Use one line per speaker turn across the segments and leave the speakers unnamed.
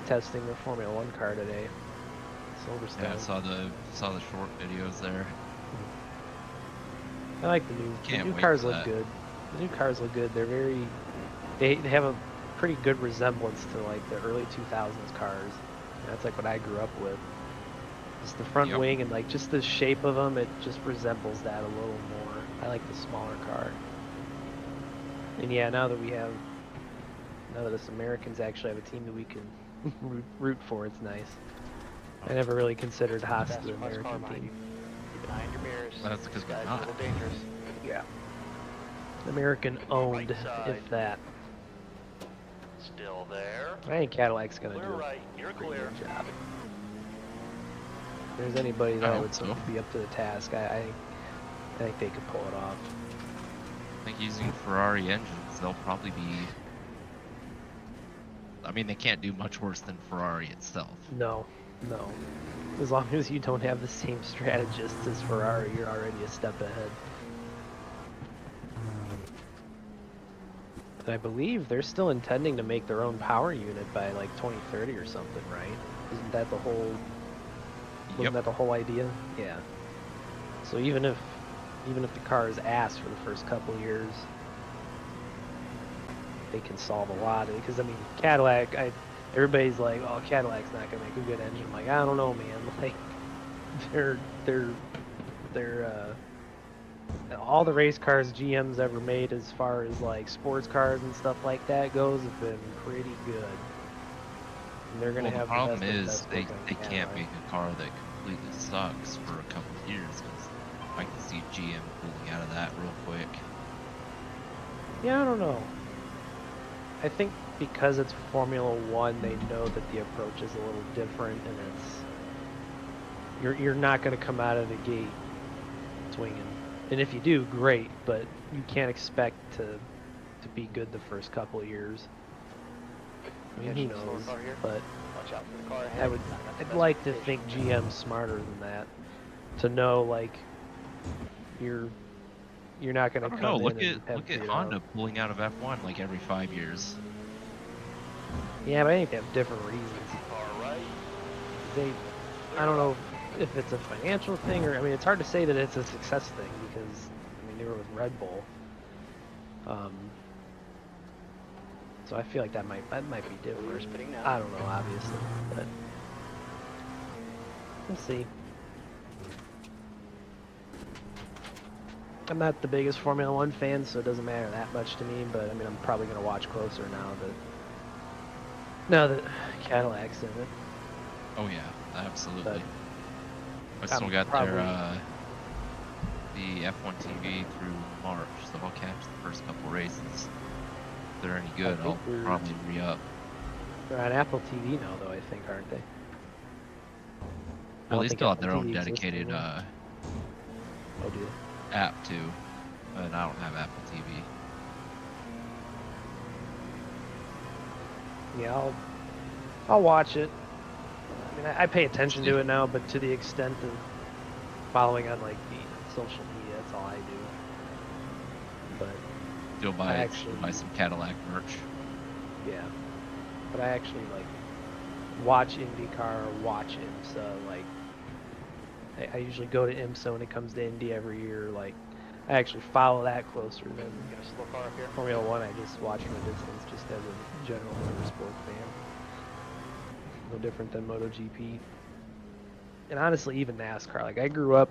testing their Formula One car today. Silverstone.
Yeah, I saw the short videos there.
I like the new cars look good. The new cars look good. They're very, they have a pretty good resemblance to like the early 2000s cars. And that's like what I grew up with. Just the front wing and like just the shape of them, it just resembles that a little more. I like the smaller car. And yeah, now that us Americans actually have a team that we can root for, it's nice. I never really considered Haas the American team.
Keep an eye on your mirrors.
That's because we're
Guy's
not.
a little dangerous.
Yeah. American owned, if that.
Still there.
I think Cadillac's gonna do
Right. You're
a pretty
clear.
good job. If there's anybody that would be up to the task, I think they could pull it off.
I think using Ferrari engines, they'll probably be. I mean, they can't do much worse than Ferrari itself.
No. As long as you don't have the same strategists as Ferrari, you're already a step ahead. And I believe they're still intending to make their own power unit by like 2030 or something, right? Isn't that the whole? Wasn't that the whole idea? Yeah. So even if the car is ass for the first couple years, they can solve a lot of it. Because I mean, Cadillac, everybody's like, oh, Cadillac's not gonna make a good engine. I'm like, I don't know, man. Like, they're all the race cars GM's ever made, as far as like sports cars and stuff like that goes, have been pretty good. And they're gonna have
the problem
the best
is they can't make a car that completely sucks for a couple of years, because I can see GM pulling out of that real quick.
Yeah, I don't know. I think because it's Formula One, they know that the approach is a little different, and you're not going to come out of the gate swinging. And if you do, great, but you can't expect to be good the first couple of years. I mean, who knows? But
watch out for the car ahead.
I'd like to think GM's smarter than that, to know like you're not going to come
look
in and
look at Honda pulling out of F1 like every 5 years.
Yeah, but I think they have different reasons. I don't know if it's a financial thing, or I mean, it's hard to say that it's a success thing, because I mean, they were with Red Bull. So I feel like that might be different. I don't know, obviously, but we'll see. I'm not the biggest Formula One fan, so it doesn't matter that much to me. But I mean, I'm probably gonna watch closer now that Cadillac's in it.
Oh yeah, absolutely.
But
I still got their the F1 TV through March, so I'll catch the first couple races. If they're any good, I'll probably re-up.
They're on Apple TV now, though, I think, aren't they?
Well, they still have their own dedicated
oh, do they?
app too, but I don't have Apple TV.
Yeah, I'll watch it. I mean, I pay attention to it now, but to the extent of following on like the social media, that's all I do. But
you'll buy some Cadillac merch.
Yeah, but I actually like watch IndyCar, watch IMSA. Like I usually go to IMSA when it comes to Indy every year. Like I actually follow that closer than Formula One. I just watch from a distance, just as a general motorsport fan. No different than MotoGP. And honestly, even NASCAR. Like I grew up,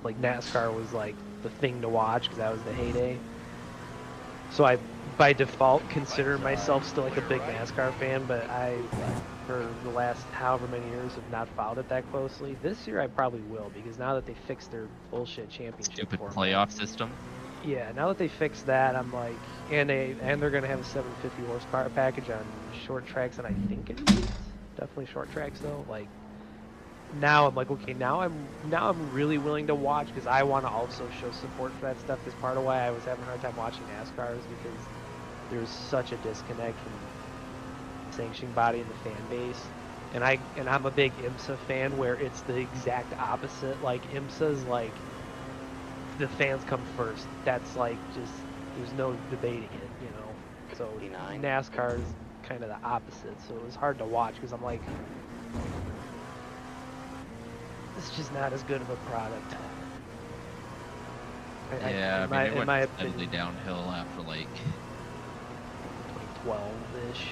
like NASCAR was like the thing to watch because that was the heyday. So I, by default, consider myself still like a big NASCAR fan, but I, for the last however many years, have not followed it that closely. This year I probably will, because now that they fixed their bullshit championship
stupid
format,
playoff system.
Yeah, now that they fixed that, I'm like, and they're gonna have a 750 horsepower package on short tracks, and I think it's definitely short tracks though. Like now I'm like, okay, now I'm really willing to watch, because I want to also show support for that stuff. Because part of why I was having a hard time watching NASCAR is because there's such a disconnect from the sanctioning body and the fan base. And I'm a big IMSA fan, where it's the exact opposite. Like IMSA's like the fans come first. That's like just, there's no debating it, you know. So NASCAR is kind of the opposite. So it was hard to watch because I'm like, it's just not as good of a product.
Yeah,
in
it went
my
steadily
opinion,
downhill after like
2012-ish.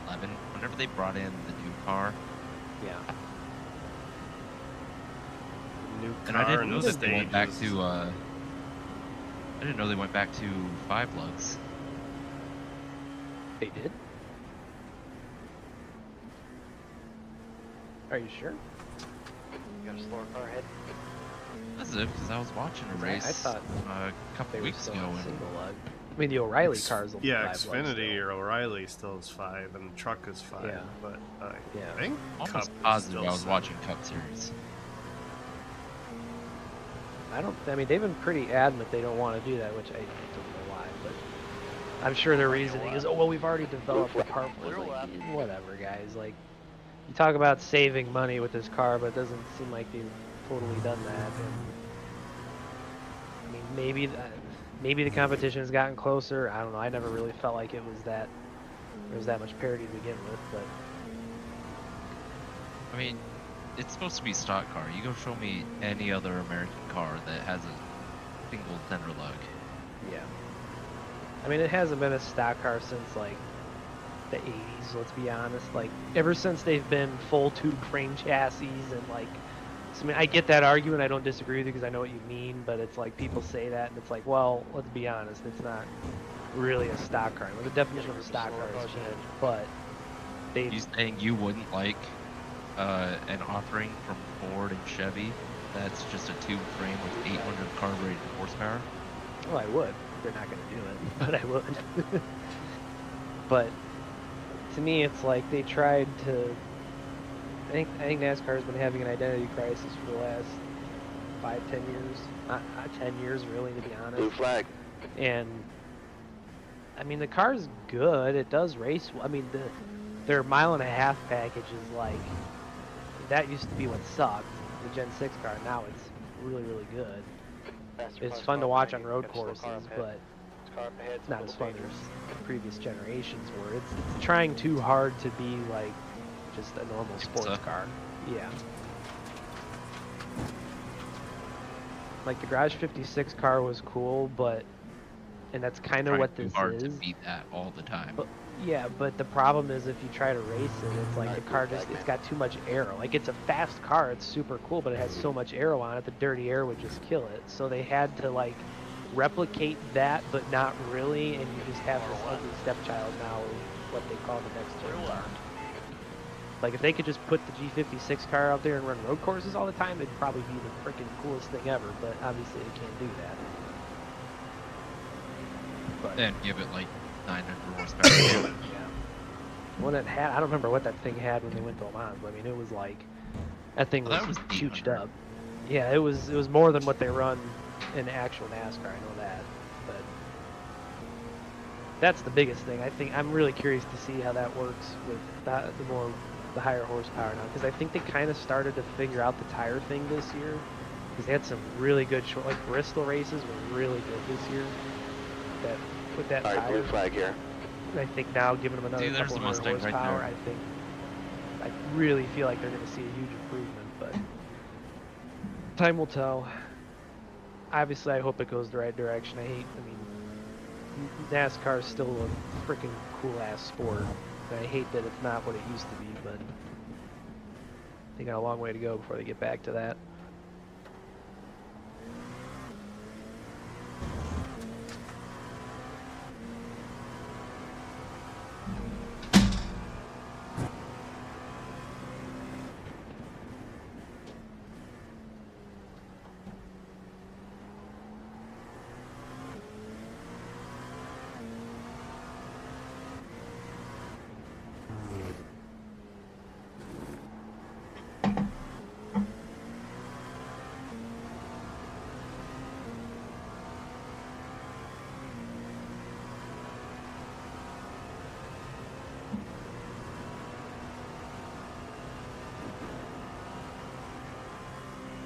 11. Whenever they brought in the new car,
Yeah.
New
and I
car
didn't know
and
that they went back
stages.
to. I didn't know they went back to 5 lugs.
They did? Are you sure?
You got a slower car ahead?
That's it, because I was watching a
I
race
thought
a couple
They were
weeks
still
ago,
on
and
single lug. I mean, the O'Reilly
Ex-
cars will be
Yeah,
5 lugs
Xfinity
still.
or O'Reilly still is 5, and truck is 5.
Yeah.
But I
Yeah.
think
I'm
Cup
almost
is
positive
still
I was
7.
watching Cup Series.
I mean, they've been pretty adamant they don't want to do that, which I don't know why, but I'm sure their reasoning is, oh, well, we've already developed the car for it. It's like, whatever, guys. Like, you talk about saving money with this car, but it doesn't seem like they've totally done that. And, I mean, maybe the competition has gotten closer. I don't know. I never really felt like there was that much parity to begin with, but
I mean, it's supposed to be stock car. You go show me any other American car that has a single center lug.
yeah. I mean, it hasn't been a stock car since like the 80s, let's be honest. Like, ever since they've been full tube frame chassis and like, so, I mean, I get that argument. I don't disagree with you because I know what you mean, but it's like people say that and it's like, well, let's be honest, it's not really a stock car. Well, the definition of a stock car has changed, but they.
You saying you wouldn't like an offering from Ford and Chevy that's just a tube frame with 800 carbureted horsepower?
Well, I would. They're not going to do it, but I would. But to me, it's like they tried to. I think NASCAR has been having an identity crisis for the last 5-10 years. Not 10 years, really, to be honest.
Blue flag.
And I mean, the car's good. It does race. I mean, their mile-and-a-half package is like that used to be what sucked. The Gen 6 car. Now it's really, really good. It's fun to watch on road courses, but it's not as fun as the previous generations were. It's trying too hard to be like just a normal sports car. Yeah. Like the Garage 56 car was cool, but and that's kind of what this
hard
is.
to beat that all the time.
But, yeah, but the problem is if you try to race it, it's like the car it's got too much aero. Like it's a fast car, it's super cool, but it has so much aero on it, the dirty air would just kill it. So they had to like replicate that, but not really, and you just have this ugly stepchild now of what they call the next gen car. Like if they could just put the G56 car out there and run road courses all the time, it'd probably be the freaking coolest thing ever. But obviously they can't do that. But
And give it like 900 horsepower.
yeah. One that had, I don't remember what that thing had when they went to Le Mans, but I mean it was like that thing
Well,
was,
that was
huge
800.
up. Yeah, it was more than what they run in actual NASCAR. I know that, but that's the biggest thing. I think I'm really curious to see how that works with the higher horsepower now, because I think they kind of started to figure out the tire thing this year, because they had some really good short, like Bristol races were really good this year. That with that
All right,
tire.
blue flag here.
I think now giving them another
See, there's
couple
the
hundred
Mustang right
horsepower,
there.
I really feel like they're going to see a huge improvement, but time will tell. Obviously, I hope it goes the right direction. I mean, NASCAR is still a freaking cool-ass sport. And I hate that it's not what it used to be, but they got a long way to go before they get back to that.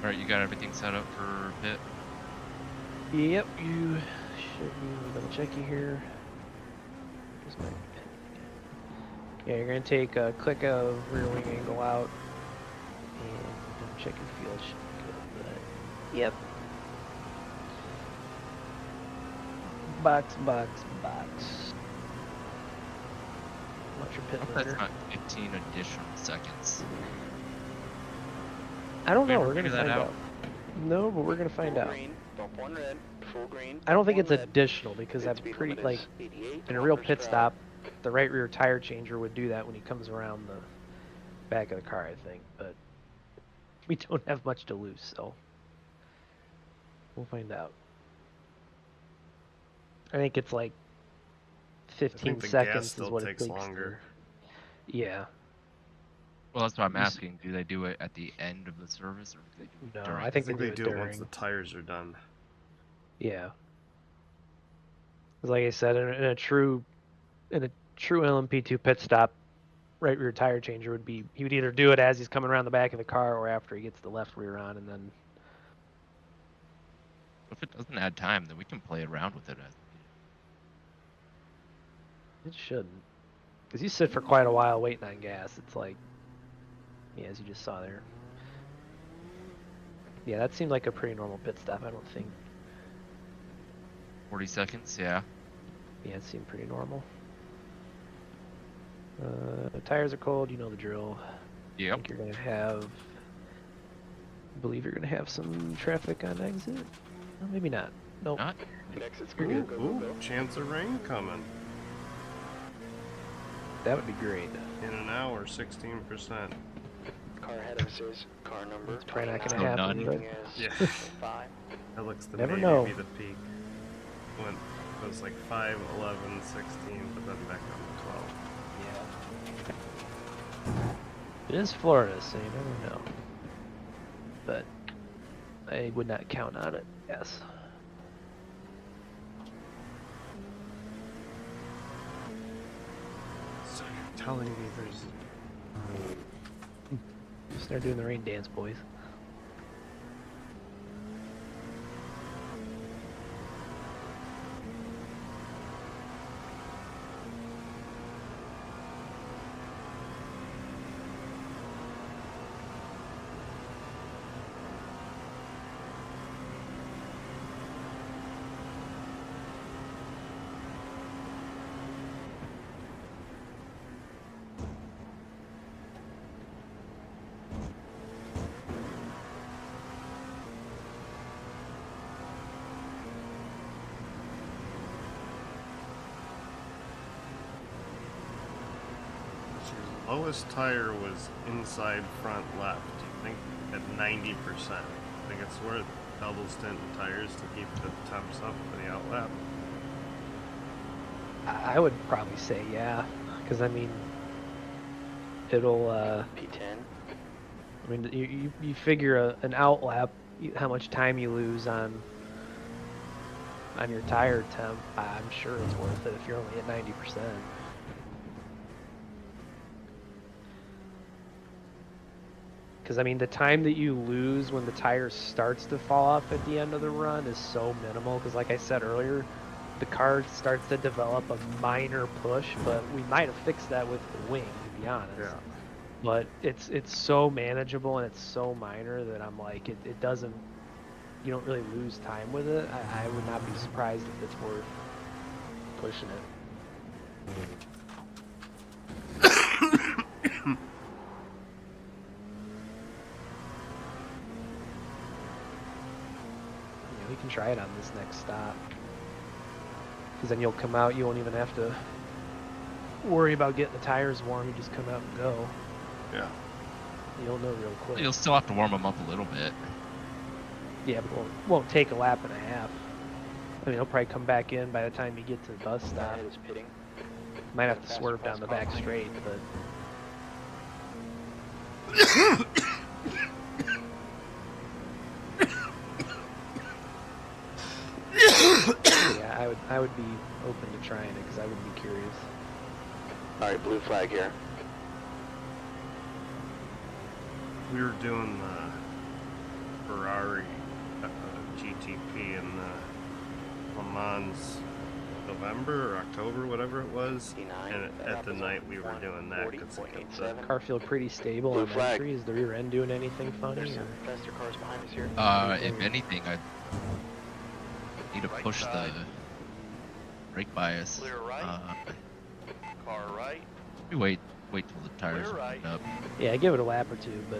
Alright, you got everything set up for pit?
Yep, you should be double checking here. Here's my pit Yeah, you're gonna take a click of rear wing angle out, and check your fuel. Should be good, but yep. Box. Watch your pit
That's
limiter.
not 15 additional seconds.
I don't know.
We ever
We're gonna
figure that
find
out?
out. No, but we're gonna find
Full
out.
green, bump one red, full green.
I don't think
bump
it's
one red.
additional because
Pit
I'm
speed
pretty
limit
like
is 88
in a real
kilometers
pit
per hour.
stop, the right rear tire changer would do that when he comes around the back of the car, I think. But we don't have much to lose, so we'll find out. I think it's like
I
15
think the gas
seconds is
still
what it
takes
takes
longer.
Yeah.
Well, that's what I'm
You s-
asking. Do they do it at the end of the service, or do they do it
No,
during?
I
I
think
think
they
they
do
do
it
it once the
during.
tires are done.
Yeah. 'Cause like I said, in a true LMP2 pit stop, right rear tire changer would be he would either do it as he's coming around the back of the car or after he gets the left rear on, and then
If it doesn't add time, then we can play around with it as needed.
it shouldn't. Because you sit for quite a while waiting on gas. It's like, yeah, as you just saw there. Yeah, that seemed like a pretty normal pit stop. I don't think.
40 seconds, yeah.
Yeah, it seemed pretty normal. The tires are cold. You know the drill. I
Yep.
think you're gonna have. I believe you're gonna have some traffic on exit. Well, maybe not. Nope.
Not.
Exit's
You're
green,
good.
go, go,
Ooh,
go.
chance of rain coming.
That would be great.
In an hour, 16%.
Car ahead of us is car number.
It's probably not
gonna
29,
happen,
leaving
right?
is
Yeah.
5.
That looks to
Never
maybe
know.
be the peak. It was like 5, 11, 16, but then back down to 12.
Yeah. It is Florida, so you never know. But I would not count on it. Yes.
So you're telling me there's...
Start doing the rain dance, boys.
Your lowest tire was inside front left. You think at 90%. I think it's worth double stint in tires to keep the temps up for the outlap.
I would probably say yeah, because I mean, it'll.
P10.
I mean, you figure an outlap, how much time you lose on your tire temp. I'm sure it's worth it if you're only at 90%. Because I mean, the time that you lose when the tire starts to fall off at the end of the run is so minimal. Because like I said earlier, the car starts to develop a minor push, but we might have fixed that with the wing, to be honest.
Yeah.
But it's so manageable and it's so minor that I'm like, it doesn't, you don't really lose time with it. I would not be surprised if it's worth pushing it. Yeah, we can try it on this next stop. Because then you'll come out, you won't even have to worry about getting the tires warm. You just come out and go.
Yeah.
You'll know real quick.
You'll still have to warm them up a little bit.
Yeah, but won't take a lap and a half. I mean, he'll probably come back in by the time you get to the bus
Car
stop.
ahead is pitting.
Might have to swerve down the back straight, but yeah, I would be open to trying it because I would be curious.
Alright, blue flag here.
We were doing the Ferrari GTP and the Le Mans November or October, whatever it was.
E9.
And at the night we were doing that because of the
140.87.
Car feel pretty stable
Blue
on
flag.
entry. Is the rear end doing anything funny?
There's some
Or?
faster cars behind us here.
If anything, I need to push the brake bias.
Clear right. Car right.
We wait till the tires
Clear
are
right.
warmed up.
Yeah, give it a lap or two, but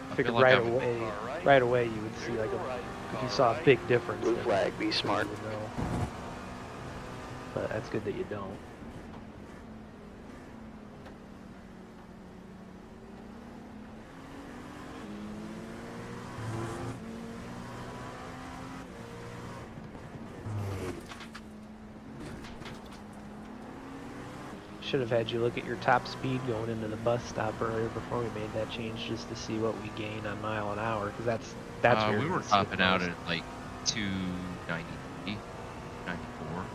I
I figured
feel like
right
I'm-
away,
Car right.
right away you would see
Clear
like a,
right.
if you
Car
saw a
right.
big difference.
Blue
then
flag, be
you
smart.
would know. But that's good that you don't. Should have had you look at your top speed going into the bus stop earlier before we made that change, just to see what we gain on mile an hour, because that's where
we
you're
were
gonna see it
topping out
most.
at like 293, 94.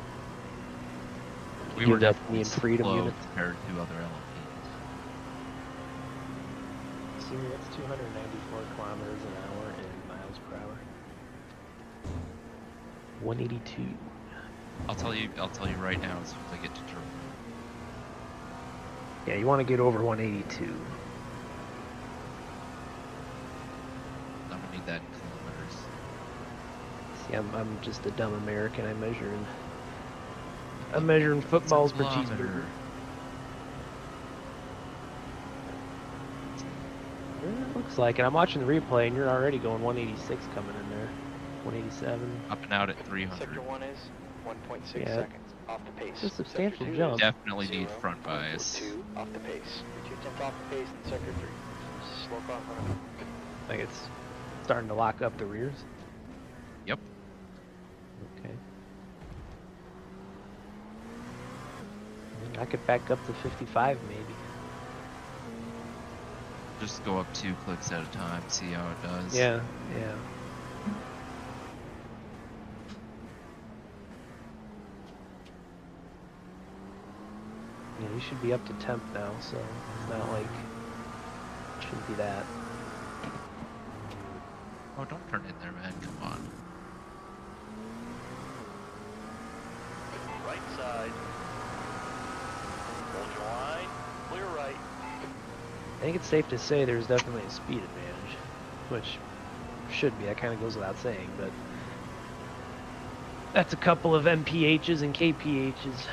We
You
were
do that
definitely
in freedom
slow
units?
compared to other LMPs.
See, that's 294 kilometers an hour in miles per hour. 182.
I'll tell you right now as soon as I get to turn.
Yeah, you want to get over 182.
I'm gonna need that in kilometers.
See, I'm just a dumb American. I'm measuring footballs per
Kilometer.
cheeseburger. Yeah, it looks like it. I'm watching the replay, and you're already going 186 coming in there. 187.
Up and out at 300.
Sector 1 is 1.6
Yeah.
seconds off the pace.
It's a substantial
Sector 2
jump.
is
Definitely need
0,
front bias.
2 off the pace. 2/10 off the pace in sector 3. Slow car in front of me.
Like it's starting to lock up the rears.
Yep.
Okay. I could back up to 55 maybe.
Just go up 2 clicks at a time, see how it does.
Yeah, yeah. Yeah, you should be up to temp now, so it's not like shouldn't be that.
Oh, don't turn in there, man. Come on.
Right side. Hold your line. Clear right.
I think it's safe to say there's definitely a speed advantage, which should be. That kind of goes without saying, but that's a couple of MPHs and KPHs.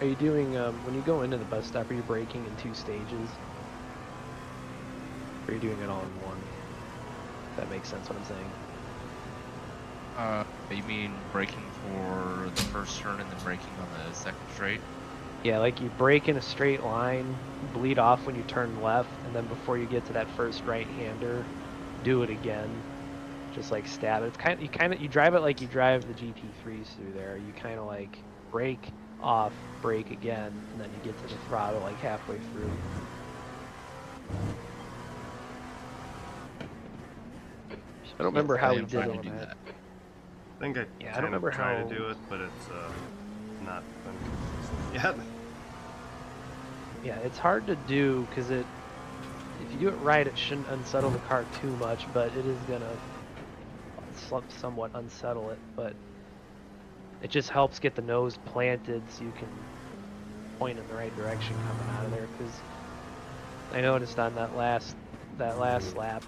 Are you doing, when you go into the bus stop, are you braking in 2 stages? Or are you doing it all in one? If that makes sense what I'm saying.
You mean braking for the first turn and then braking on the second straight?
Yeah, like you brake in a straight line, bleed off when you turn left, and then before you get to that first right-hander, do it again. Just like stab it. It's you drive it like you drive the GT3s through there. You kind of like brake off, brake again, and then you get to the throttle like halfway through. I don't remember how we did
trying
it
to do
on
that.
that.
I think I
Yeah, I
kind
don't remember
of try
how-
to do it, but it's not been consistent yet.
Yeah, it's hard to do because if you do it right, it shouldn't unsettle the car too much, but it is gonna somewhat unsettle it. But it just helps get the nose planted so you can point in the right direction coming out of there. Because I noticed on that last lap,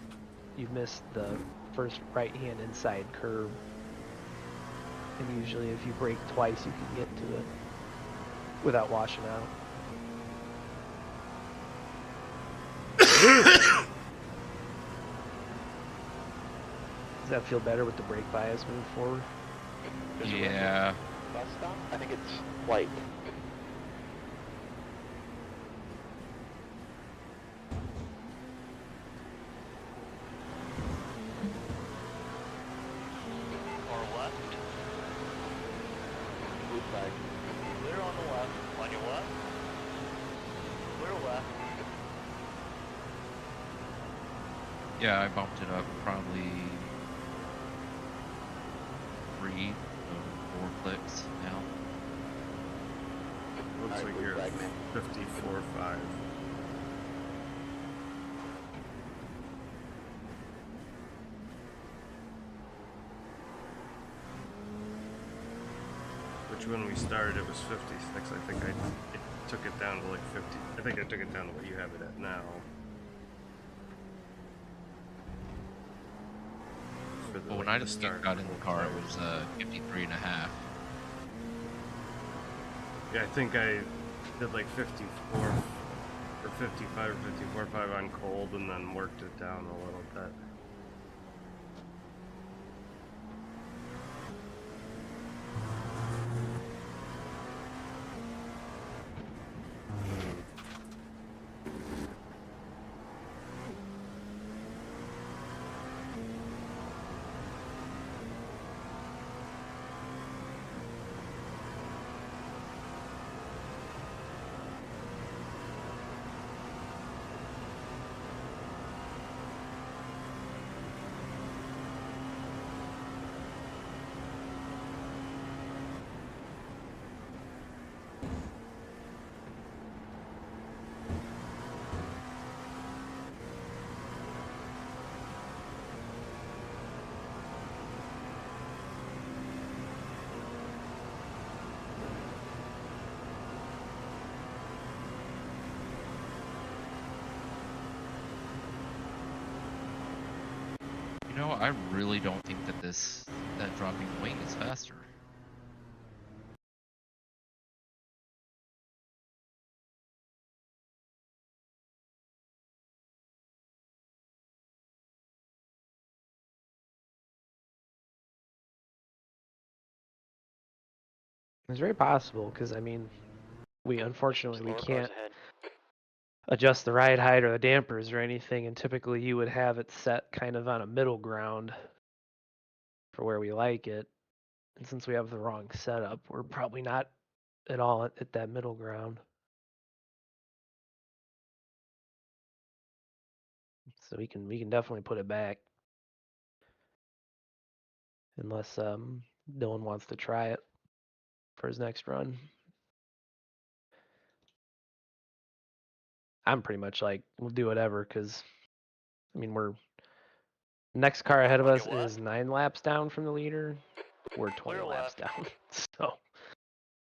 you missed the first right-hand inside curve, and usually if you brake twice, you can get to it without washing out. Does that feel better with the brake bias moving forward?
There's a
Yeah.
bus stop? I think it's white.
Car left.
Blue flag.
Clear on the left. On your left. Clear left.
Yeah, I bumped it up probably 3 or 4 clicks now.
Looks
Alright,
like
blue
you're
flag, man.
54.5. Which when we started it was 56. I think I took it down to like 50. I think I took it down to what you have it at now. For the,
Well, when
like,
I
the
just
start
got in the car, it
tires.
was 53 and a half.
Yeah, I think I did like 54 or 55 or 54.5 on cold and then worked it down a little bit.
You know, I really don't think that that dropping wing is faster.
It's very possible because I mean, unfortunately we
Slower cars
can't
ahead.
adjust the ride height or the dampers or anything, and typically you would have it set kind of on a middle ground for where we like it. And since we have the wrong setup, we're probably not at all at that middle ground. So we can definitely put it back. Unless Dylan wants to try it for his next run. I'm pretty much like, we'll do whatever because, I mean, next car ahead of
On
us
your
is 9 laps down from the leader. We're 20
Clear
laps
left.
down, so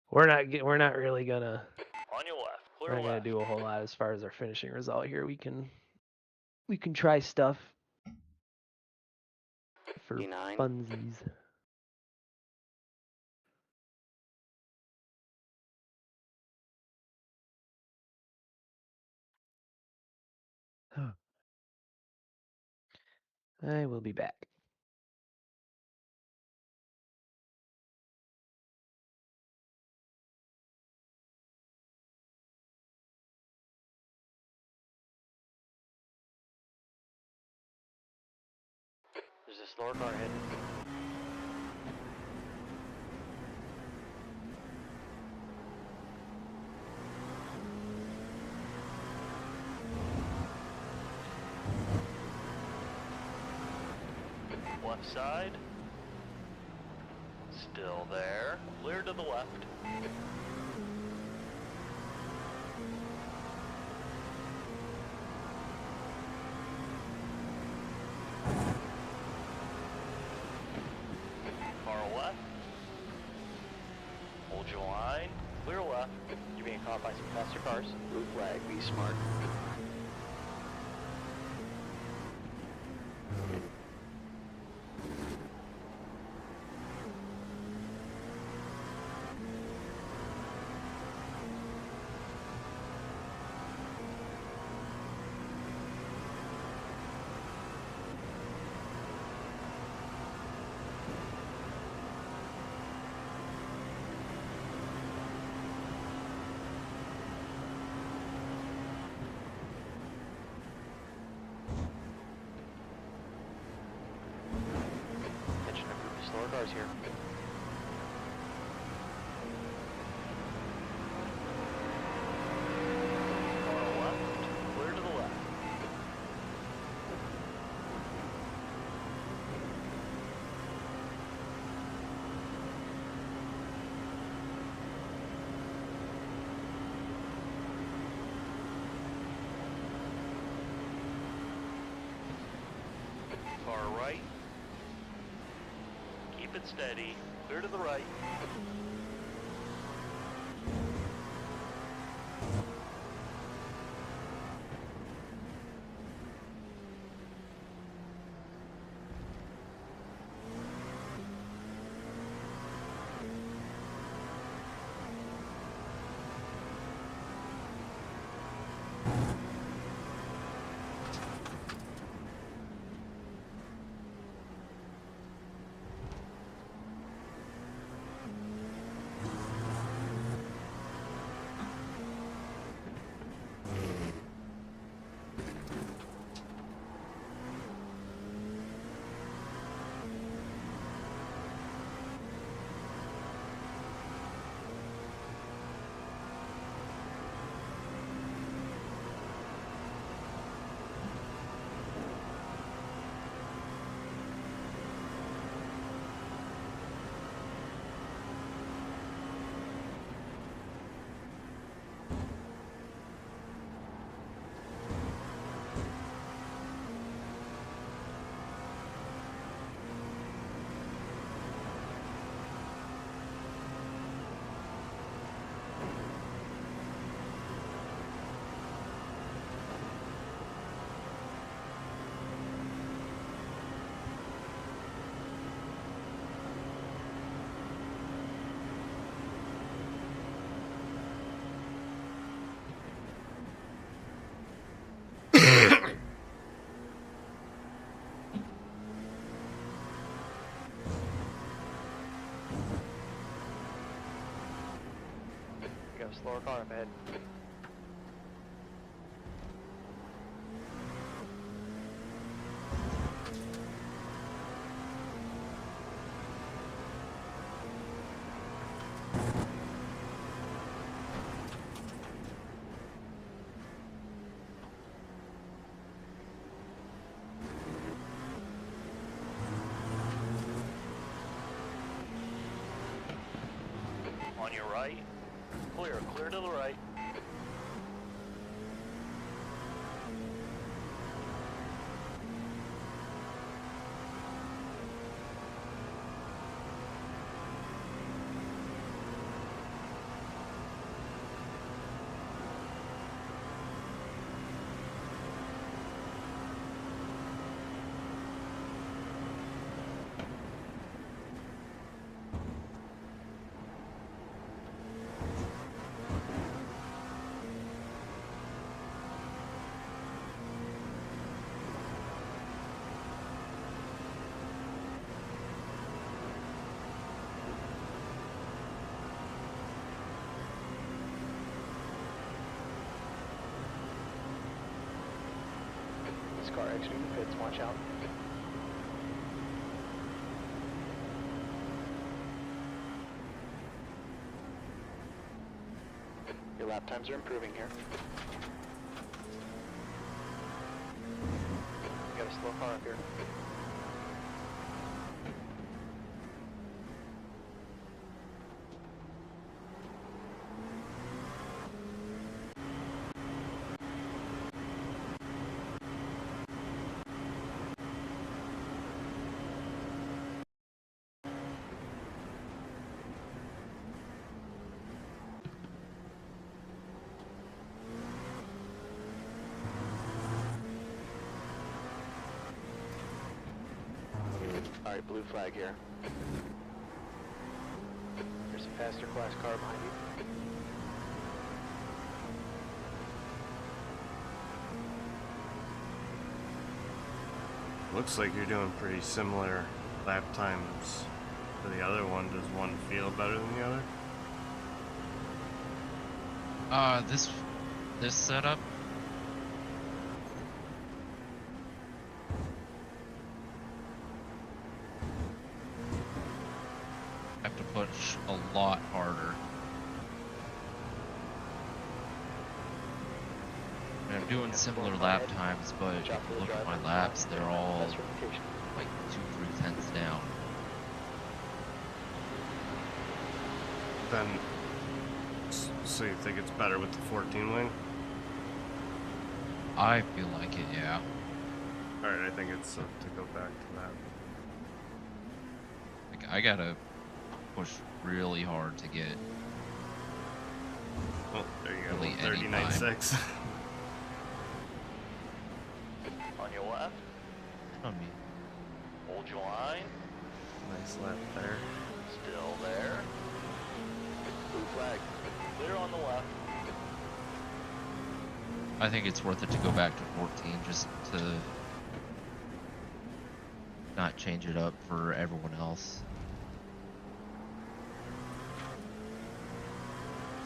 we're not really gonna
On your left.
we're
Clear
not gonna
left.
do a whole lot as far as our finishing result here. We can try stuff for
D9.
funsies. I will be back.
There's a slower car ahead.
Left side. Still there. Clear to the left. Far left. Hold your line. Clear left.
You're being caught by some faster cars. Blue flag, be smart. Catching a group of slower cars here.
Far left. Clear to the left. it steady. Clear to the right. You got a slower car up ahead. On your right. Clear, clear to the right. This car actually fits, watch out. Your lap times are improving here. You got a slow car up here. Alright, blue flag here. There's a faster class car behind you.
Looks like you're doing pretty similar lap times to the other one. Does one feel better than the other?
This setup, I have to push a lot harder. And I'm doing similar lap times, but if you look at my laps, they're all like 2-3 down.
Then, so you think it's better with the 14 wing?
I feel like it, yeah.
Alright, I think it's to go back to that.
Like, I gotta push really hard to get.
Oh, there you go.
Really any
39.6.
On your left.
On me.
Hold your line.
Nice lap there.
Still there. Blue flag. Clear on the left.
I think it's worth it to go back to 14 just to not change it up for everyone else.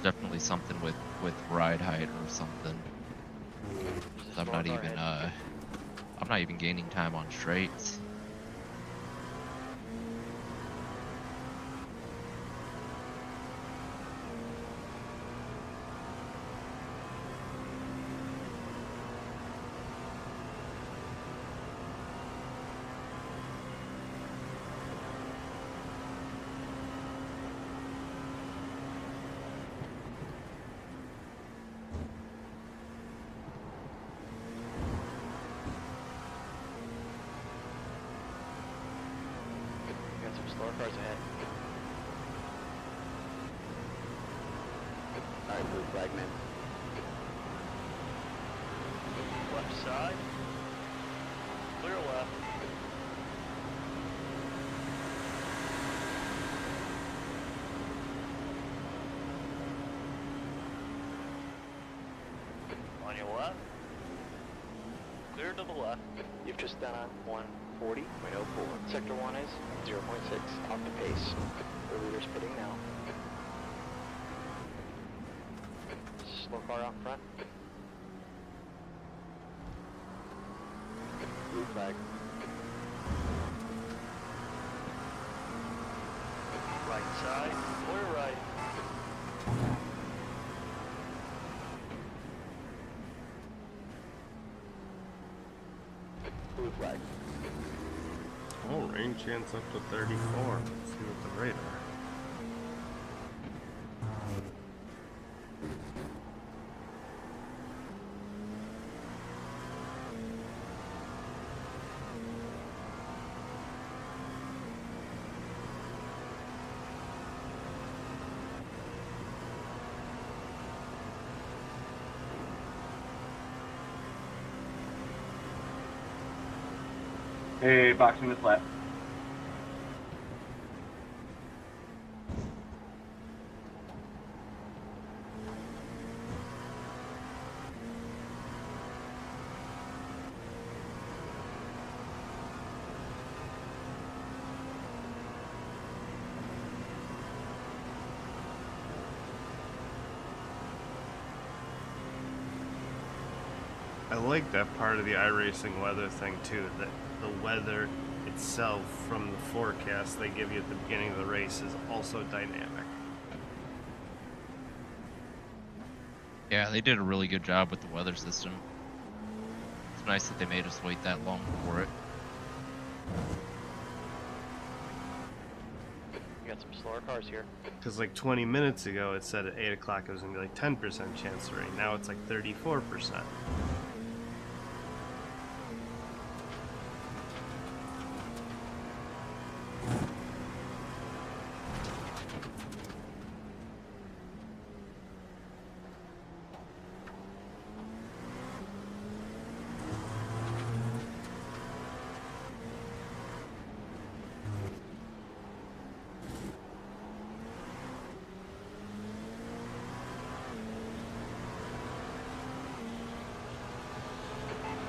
Definitely something with ride height or something. I'm not even gaining time on straights.
Got some slower cars ahead. Alright, blue flag, man.
Left side. Clear left. On your left. Clear to the left.
You've just done a 140.04. Sector 1 is 0.6 off the pace. The leader's pitting now. Slow car out front. Blue flag.
Right side. Clear right.
Blue flag.
Oh, rain chance up to 34. Let's see what the radar.
Hey, boxing this lap.
I like that part of the iRacing weather thing too, that the weather itself from the forecast they give you at the beginning of the race is also dynamic.
Yeah, they did a really good job with the weather system. It's nice that they made us wait that long for it.
You got some slower cars here.
Because like 20 minutes ago it said at 8 o'clock it was going to be like 10% chance of rain. Now it's like 34%.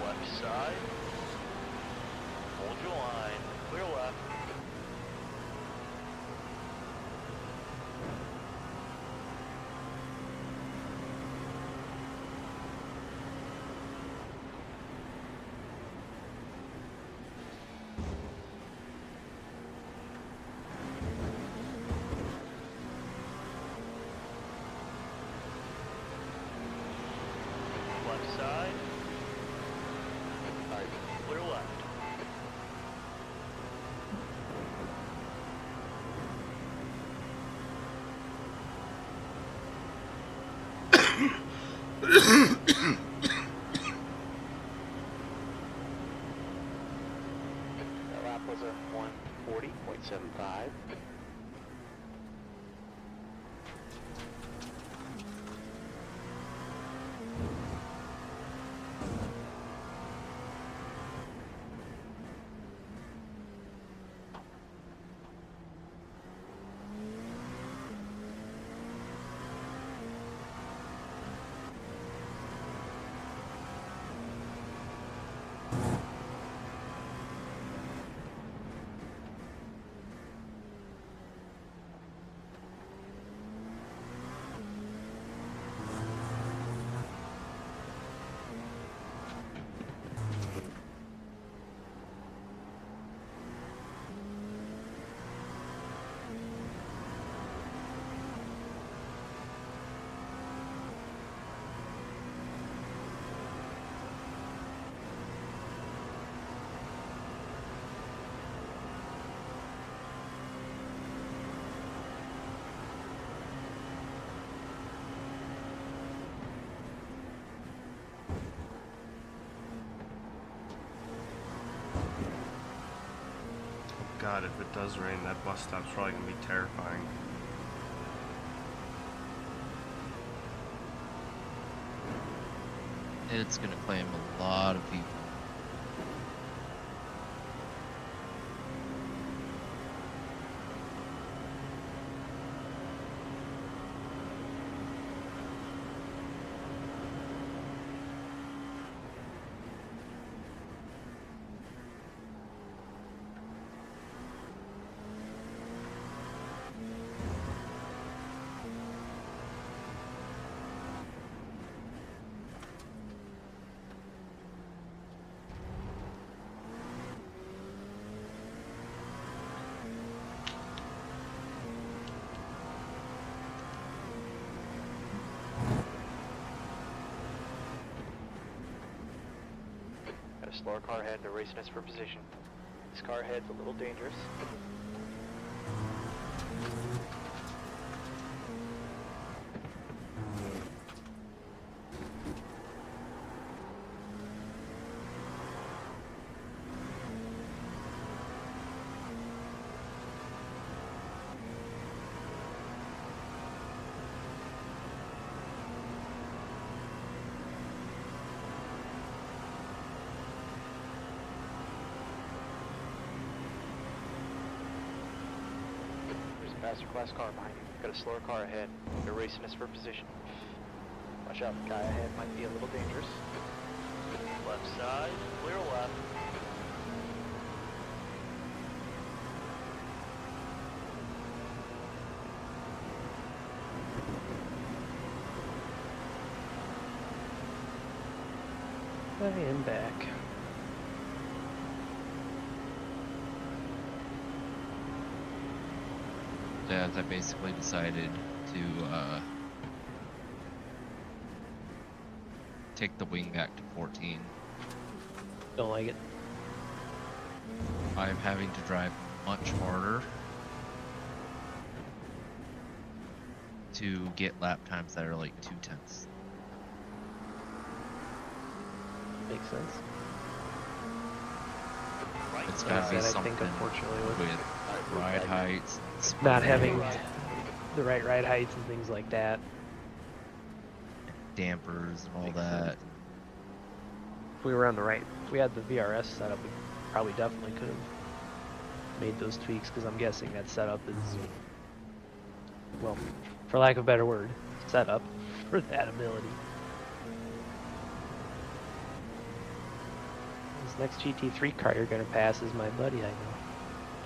Left side. Hold your line. Clear left. Left side.
Alright,
Clear left.
that lap was a 140. 140.75.
God, if it does rain, that bus stop's probably gonna be terrifying.
It's gonna claim a lot of people.
Got a slower car ahead, they're racing us for position. This car ahead's a little dangerous. Faster class car behind you. Got a slower car ahead. They're racing us for position. Watch out, the guy ahead might be a little dangerous.
Left side, clear left.
I am back.
Yeah, I basically decided to take the wing back to 14.
Don't like it.
I'm having to drive much harder to get lap times that are like 2/10.
Makes sense.
Right
It's
Like
gotta
I
be
said, I
something
think unfortunately
with ride heights,
not
speed,
having the right ride heights and things like that.
dampers and all
Makes
that.
sense. If we were on the right, if we had the VRS setup, we probably definitely could have made those tweaks, because I'm guessing that setup is, well, for lack of a better word, set up for that ability. This next GT3 car you're gonna pass is my buddy, I know.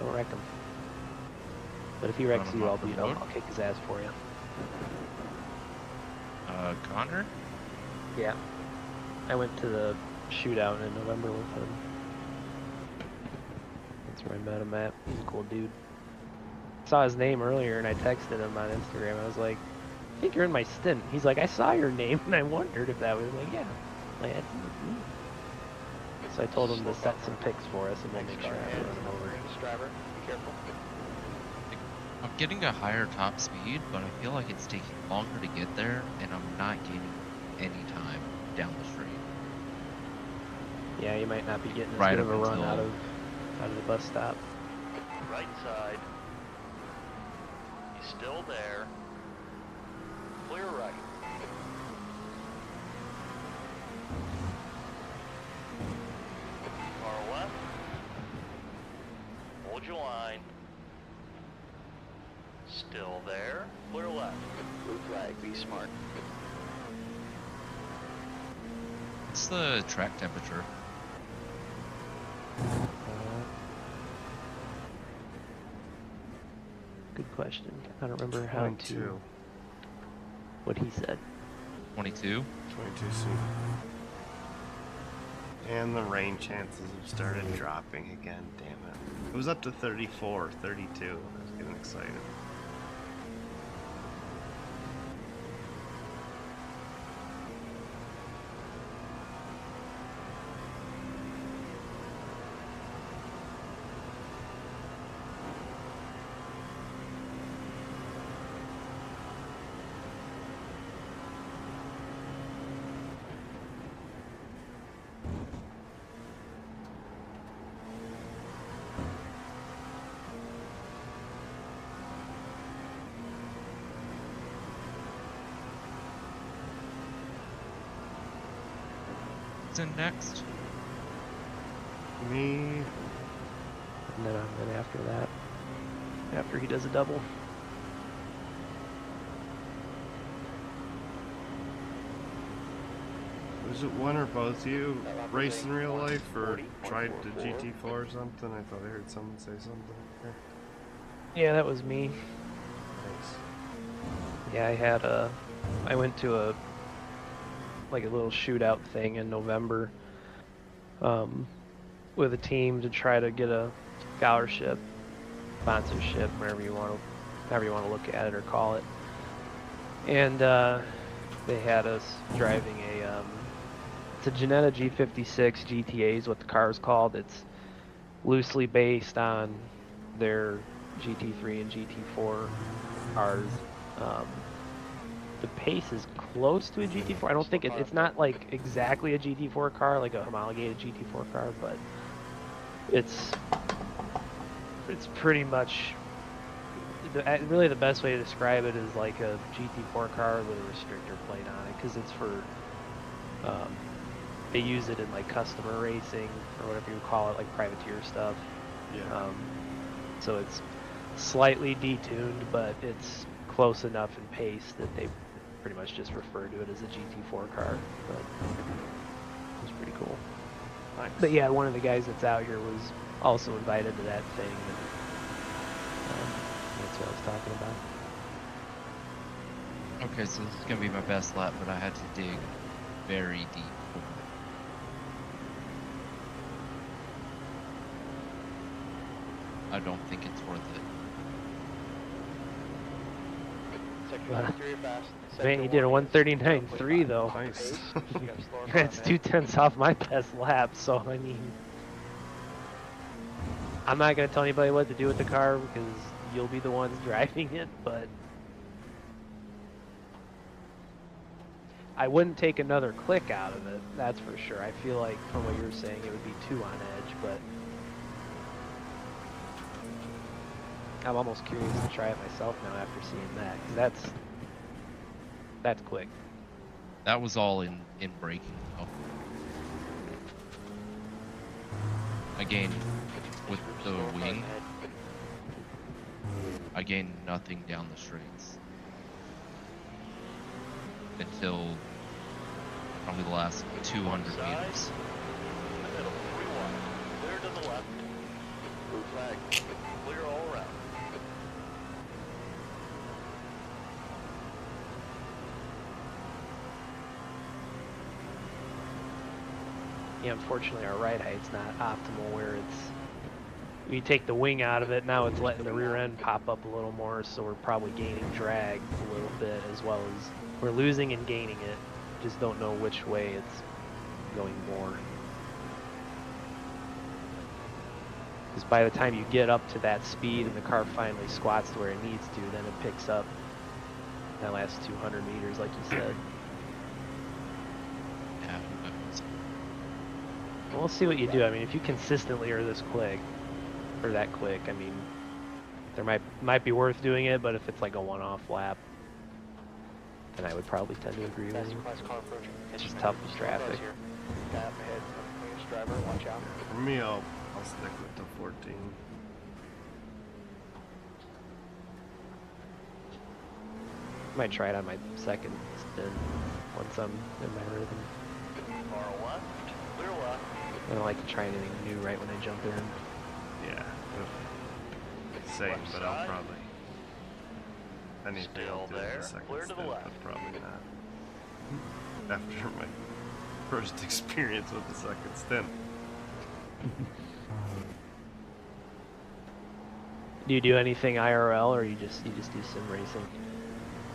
Don't wreck him. But if he wrecks
Run him
you, I'll
off the
beat him.
road?
I'll kick his ass for you.
Connor?
Yeah. I went to the shootout in November with him. That's where I met him at. He's a cool dude. Saw his name earlier and I texted him on Instagram. I was like, I think you're in my stint. He's like, I saw your name and I wondered if that was like, yeah. Like, that's me. So I told him to set some pics for us and we'll make sure I run him over.
Dangerous driver, be careful.
I'm getting a higher top speed, but I feel like it's taking longer to get there, and I'm not gaining any time down the street.
Yeah, you might not be getting as
Right
good of a
up
run
until-
out of the bus stop.
Right side. He's still there. Clear right. Car left. Hold your line. Still there. Clear left.
Blue flag, be smart.
What's the track temperature?
Good question. I don't remember how
22.
to. What he said.
22?
22 soon. And the rain chances have started dropping again, damn it. It was up to 34, 32. I was getting excited.
What's in next?
Me.
And then after that, after he does a double.
Was it one or both you race in real life or tried the GT4 or something? I thought I heard someone say something.
Yeah, that was me.
Nice.
Yeah, I went to a little shootout thing in November with a team to try to get a scholarship, sponsorship, however you want to look at it or call it. And they had us driving it's a Jannetta G56 GTA is what the car is called. It's loosely based on their GT3 and GT4 cars. The pace is close to a GT4. I don't think it's not like exactly a GT4 car, like a homologated GT4 car, but it's pretty much really the best way to describe it is like a GT4 car with a restrictor plate on it, because it's for they use it in like customer racing or whatever you call it, like privateer stuff.
Yeah.
So it's slightly detuned, but it's close enough in pace that they pretty much just refer to it as a GT4 car. But it was pretty cool.
Nice.
But yeah, one of the guys that's out here was also invited to that thing, and that's what I was talking about.
Okay, so this is gonna be my best lap, but I had to dig very deep. I don't think it's worth it.
Sector
Wow.
3 fast.
Man, you did a 139.3 though.
Nice.
That's 2/10 off my best lap, so I mean, I'm not gonna tell anybody what to do with the car because you'll be the ones driving it, but I wouldn't take another click out of it, that's for sure. I feel like from what you're saying it would be too on edge, but I'm almost curious to try it myself now after seeing that, because that's quick.
That was all in braking though. Again, with the wing, I gained nothing down the straights until probably the last 200 meters.
In the middle. 3 wide. Clear to the left.
Blue flag.
Clear all around.
Yeah, unfortunately our ride height's not optimal where it's, when you take the wing out of it, now it's letting the rear end pop up a little more, so we're probably gaining drag a little bit, as well as we're losing and gaining it, just don't know which way it's going more. Because by the time you get up to that speed and the car finally squats to where it needs to, then it picks up that last 200 meters like you said.
Yeah, who knows?
We'll see what you do. I mean, if you consistently are this quick, for that quick. I mean, there might be worth doing it, but if it's like a one-off lap, then I would probably tend to agree with
Fast
you.
class car approaching.
It's just
Instrument
tough with
Star Cars
traffic.
here. Guy up ahead, cleanest driver, watch out.
For me, I'll stick with the 14.
Might try it on my second stint once I'm in my rhythm.
Far left, clear left.
I don't like to try anything new right when I jump in.
Yeah. Same,
Left
but I'll
side.
probably. Anything
Still
I'll do
there.
the second
Clear to the
stint,
left.
but probably not. After my first experience with the second stint.
Do you do anything IRL or you just do sim racing?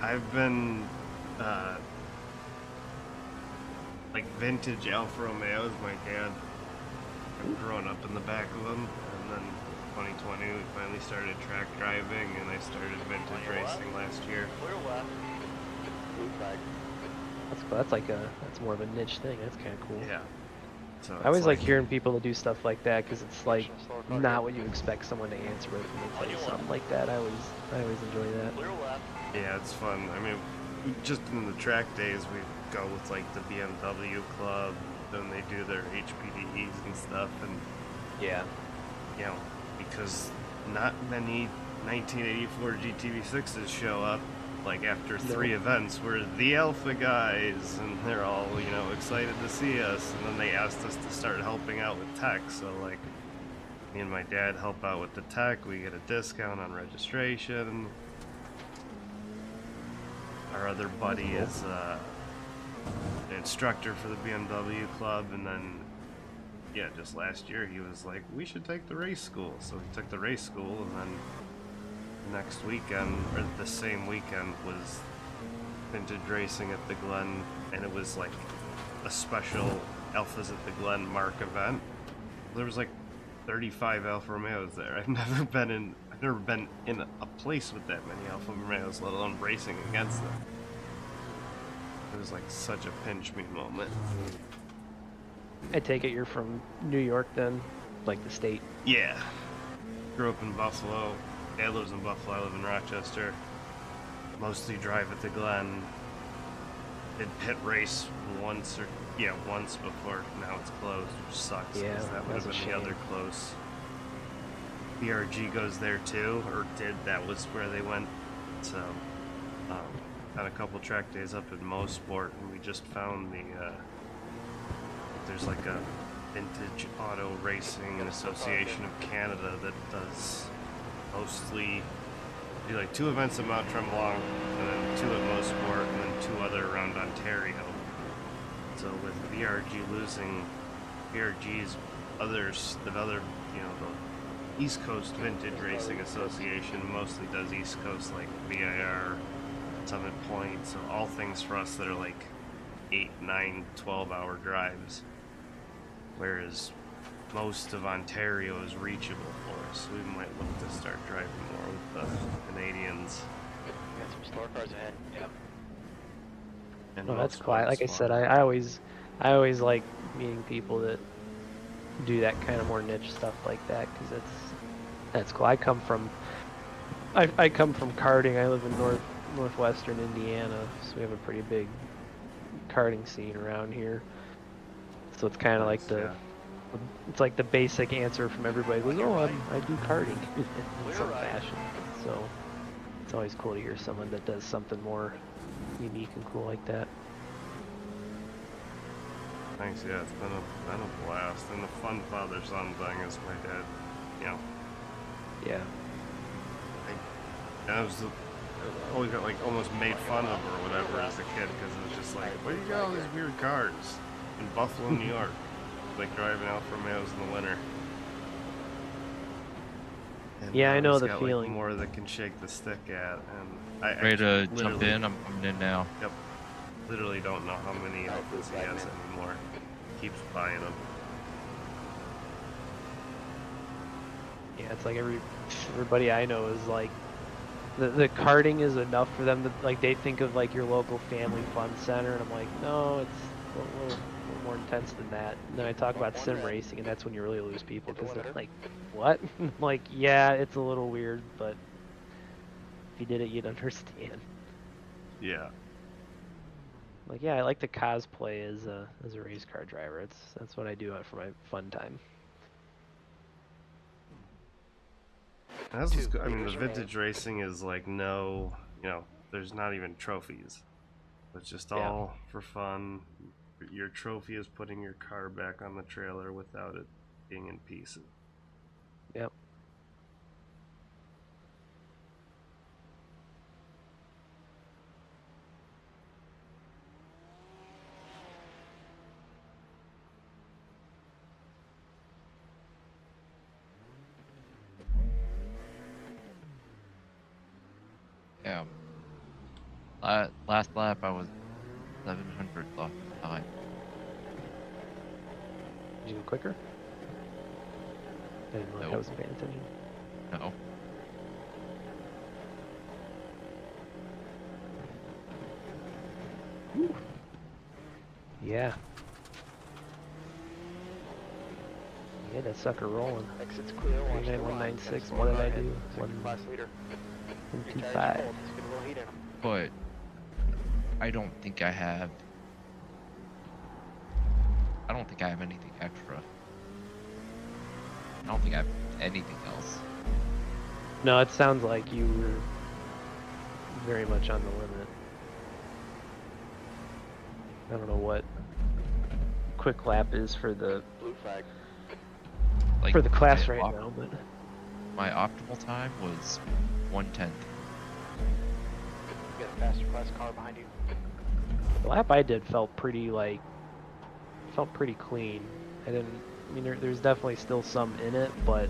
I've been like vintage Alfa Romeos. My dad, I've grown up in the back of them, and then 2020 we finally started track driving, and I started vintage racing last year.
Clear left.
Blue flag.
That's more of a niche thing. That's kind of cool.
Yeah. So
I always
it's
like hearing people that do stuff like that because it's like
Slower car here.
not what you expect someone to answer with when they tell you something like that. I always enjoy that.
Clear left.
Yeah, it's fun. I mean, just in the track days, we go with like the BMW club, then they do their HPDEs and stuff, and
Yeah.
you know, because not many 1984 GTV6s show up like after 3 events. We're the Alpha guys, and they're all, you know, excited to see us, and then they asked us to start helping out with tech, so like me and my dad help out with the tech, we get a discount on registration. Our other buddy is an instructor for the BMW club, and then yeah, just last year he was like, we should take the race school, so we took the race school, and then next weekend, or the same weekend, was vintage racing at the Glen, and it was like a special Alphas at the Glen Mark event. There was like 35 Alfa Romeos there. I've never been in a place with that many Alfa Romeos, let alone racing against them. It was like such a pinch me moment.
I take it you're from New York then, like the state.
Yeah. Grew up in Buffalo. Dad lives in Buffalo. I live in Rochester. Mostly drive at the Glen. Did pit race once before. Now it's closed, which sucks.
Yeah,
'Cause that would have
that's a
been the other
shame.
close. BRG goes there too, or did. That was where they went. So, had a couple track days up in Mosport, and we just found there's like a Vintage Auto Racing Association of Canada that does mostly do like 2 events at Mount Tremblant, and then 2 at Mosport, and then 2 other around Ontario. So with BRG losing, BRG's others, the East Coast Vintage Racing Association mostly does East Coast, like VIR, Summit Point, so all things for us that are like 8, 9, 12-hour drives. Whereas most of Ontario is reachable for us. We might look to start driving more with the Canadians.
Got some slower cars ahead. Yep.
And
Oh, that's
most
quiet.
ones
Like I said,
fun.
I always like meeting people that do that kind of more niche stuff like that because that's cool. I come from karting. I live in northwestern Indiana, so we have a pretty big karting scene around here. So it's kind of like it's like the basic answer from everybody goes, oh, I do karting in some fashion. So it's always cool to hear someone that does something more unique and cool like that.
Thanks, yeah, it's been a blast. And the fun father-son thing is my dad, you know,
Yeah.
I always got like almost made fun of or whatever as a kid because it was just like, where do you got all these weird cars in Buffalo, New York? Like driving Alfa Romeos in the winter. And
Yeah, I know
it's
the
got,
feeling.
Like, more that can shake the stick at, and I
Ready to
actually
jump
literally-
in? I'm in now.
Yep. Literally don't know how many Alphas he has anymore. Keeps buying them.
Yeah, it's like everybody I know is like the karting is enough for them to like they think of like your local family fun center and I'm like, no, little more intense than that. And then I talk about sim racing, and that's when you really lose people because they're like, "What?" I'm like, yeah, it's a little weird, but if you did it, you'd understand.
Yeah.
Like, yeah, I like to cosplay as a race car driver. That's what I do for my fun time.
And that's what's good. I mean, the vintage racing is like no, you know, there's not even trophies. It's just all for fun. Your trophy is putting your car back on the trailer without it being in pieces.
Yep.
Yeah. Last lap I was 700th off the time.
Did you go quicker? I didn't look. I wasn't paying attention.
No.
Whew. Yeah. Yeah, that sucker rolling.
Exit's clear. Watch the line.
196.
Got a
What did
slow
I
car
do?
ahead. Second class leader.
125.
Let's get a little heat in 'em.
But I don't think I have anything extra. I don't think I have anything else.
No, it sounds like you were very much on the limit. I don't know what quick lap is for the
Blue flag.
Like
for the class
my
right now, but
my optimal time was 1/10.
You got a faster class car behind you.
the lap I did felt pretty clean. I mean, there's definitely still some in it, but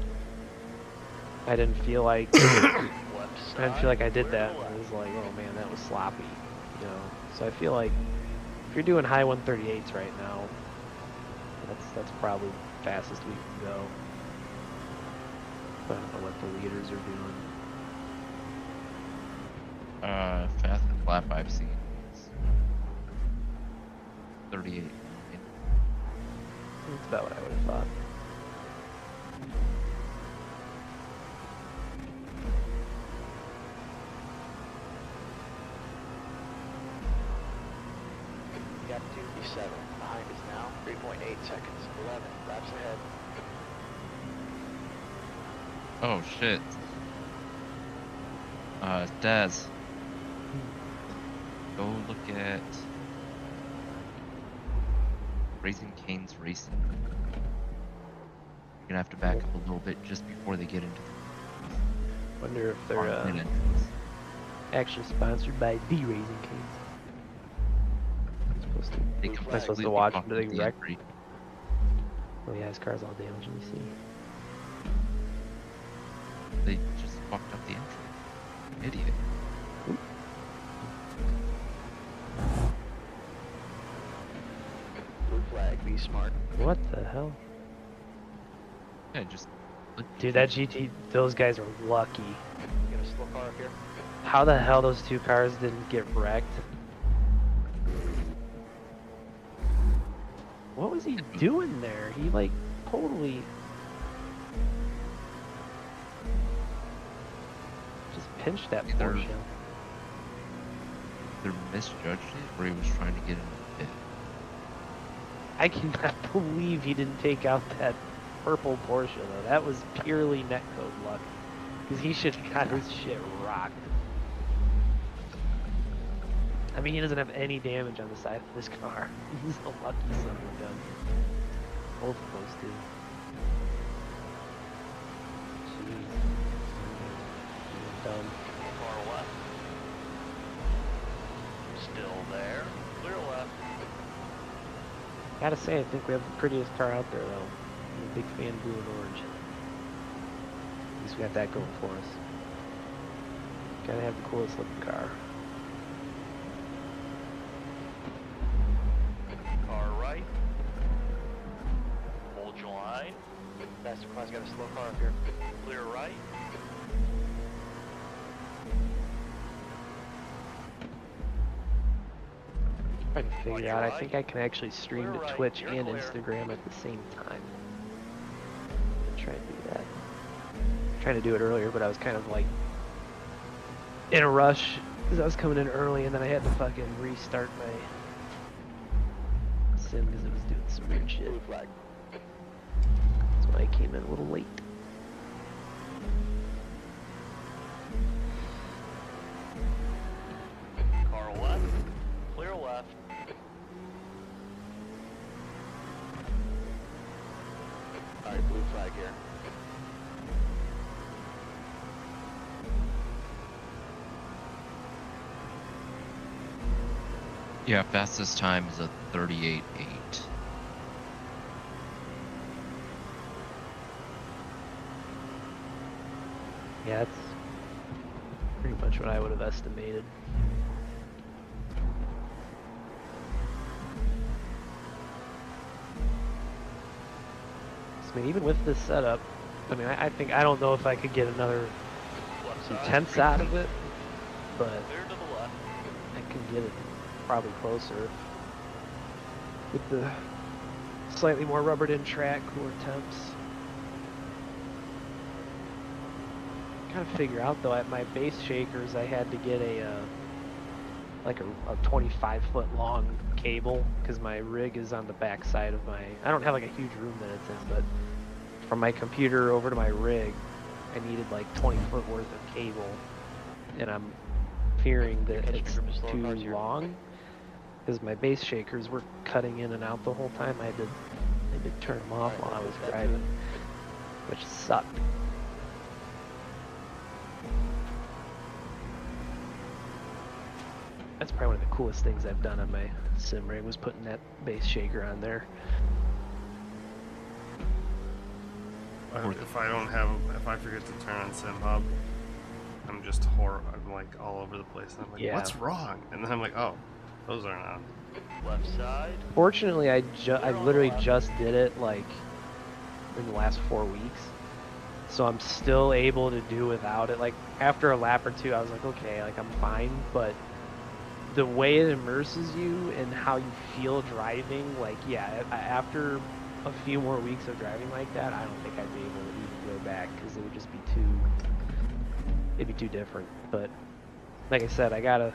I didn't feel like I did that. It was like, oh man, that was sloppy, you know. So I feel like if you're doing high 138s right now, that's probably the fastest we can go. I don't know what the leaders are doing.
Fastest lap I've seen is 38.
That's about what I would have thought.
You got 2B7 behind us now. 3.8 seconds. 11 laps ahead.
Oh shit. Daz. Go look at Raising Cane's Racing. You're gonna have to back up a little bit just before they get into the
Wonder if they're
entrance.
actually sponsored by the Raising Canes.
They
Am I supposed
completely
to watch
fucked
them
up
to
the
the wreck?
entry.
Oh yeah, his car's all damaged. Let me see.
They just fucked up the entry. Idiot.
Blue flag. Be smart.
What the hell?
Yeah, just
Dude, that GT, those guys are lucky.
Get a slow car up here.
How the hell those two cars didn't get wrecked? What was he doing there? He like totally just pinched that
Either-
Porsche.
either misjudged it or he was trying to get in the pit.
I cannot believe he didn't take out that purple Porsche though. That was purely netcode luck. Because he should have got his shit rocked. I mean, he doesn't have any damage on the side of this car. He's a lucky son of a gun. Both of those two. Jeez. Done.
Far left. Still there. Clear left.
Gotta say, I think we have the prettiest car out there, though. I'm a big fan of blue and orange. At least we got that going for us. Gotta have the coolest looking car.
Car right. Hold your line.
Faster class got a slow car up here.
Clear right.
Trying to figure
your
out. I
right.
think I can actually stream
Clear
to
right.
Twitch
You're
and
clear.
Instagram at the same time. Try and do that. Trying to do it earlier, but I was kind of like in a rush because I was coming in early, and then I had to fucking restart my sim because it was doing some weird shit.
Blue flag.
That's why I came in a little late.
Car left. Clear left.
Alright, blue flag here.
Yeah, fastest time is a 38.8.
Yeah, that's pretty much what I would have estimated. I mean, even with this setup, I mean, I think, I don't know if I could get another
Left
some
side.
tenths out of it, but
Clear to the left.
I can get it probably closer with the slightly more rubbered in track, cooler temps. Kind of figure out though, at my base shakers I had to get a like a 25-foot long cable because my rig is on the back side of my, I don't have like a huge room that it's in, but from my computer over to my rig I needed like 20 foot worth of cable, and I'm fearing that
Catch
it's
your group of slow cars
too
here.
long because my base shakers were cutting in and out the whole time. I had to turn them off
Alright,
while I was
that
driving,
too.
which sucked. That's probably one of the coolest things I've done on my sim rig was putting that base shaker on there.
If I forget to turn on Sim Hub, I'm just I'm like all over the place. I'm like,
Yeah.
what's wrong? And then I'm like, oh, those aren't on.
Left side.
Fortunately, I literally
left.
just did it like in the last 4 weeks, so I'm still able to do without it. Like after a lap or two, I was like, okay, like I'm fine, but the way it immerses you and how you feel driving, like yeah, after a few more weeks of driving like that, I don't think I'd be able to even go back because it would just be it'd be too different. But like I said, I gotta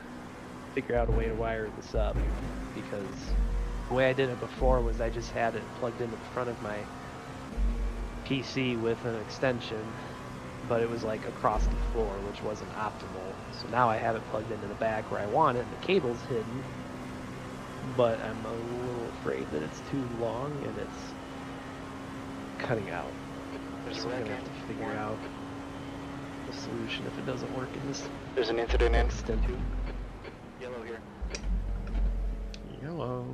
figure out a way to wire this up because the way I did it before was I just had it plugged into the front of my PC with an extension, but it was like across the floor, which wasn't optimal. So now I have it plugged into the back where I want it and the cable's hidden, but I'm a little afraid that it's too long and it's cutting out.
There's
So
a
I'm
wreck
gonna have to
in.
figure out the solution if it doesn't work in this
There's an incident in.
extent.
Yellow here.
Yellow.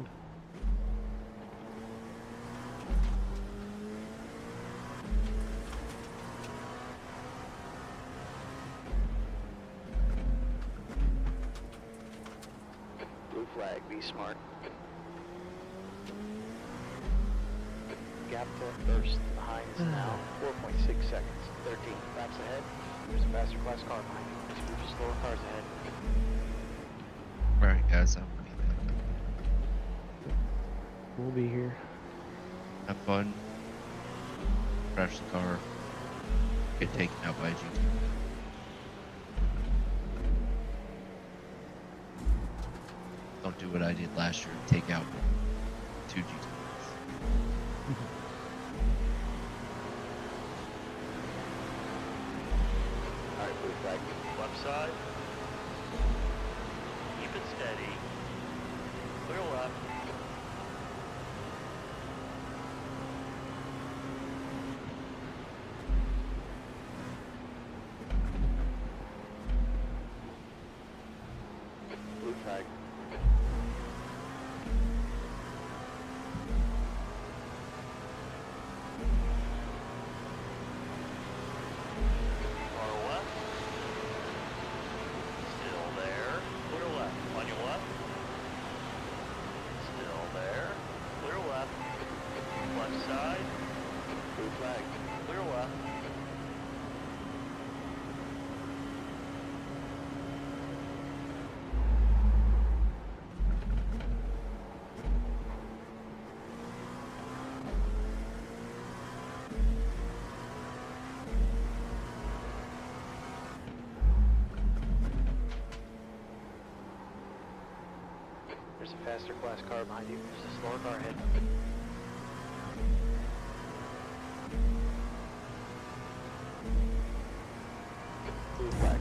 Blue flag, be smart. Gap to first. Behind is now 4.6 seconds. 13 laps ahead. There's a faster class car behind you. There's a group of slower cars ahead.
Alright, guys, I'm
We'll be here.
have fun. Crash the car. Get taken out by a GT. Don't do what I did last year and take out 2 GTs.
Alright, blue flag.
Left side. Keep it steady. Clear left.
Blue flag.
Car left. Still there. Clear left. On your left.
faster class car behind you. There's a slower car ahead. Blue flag.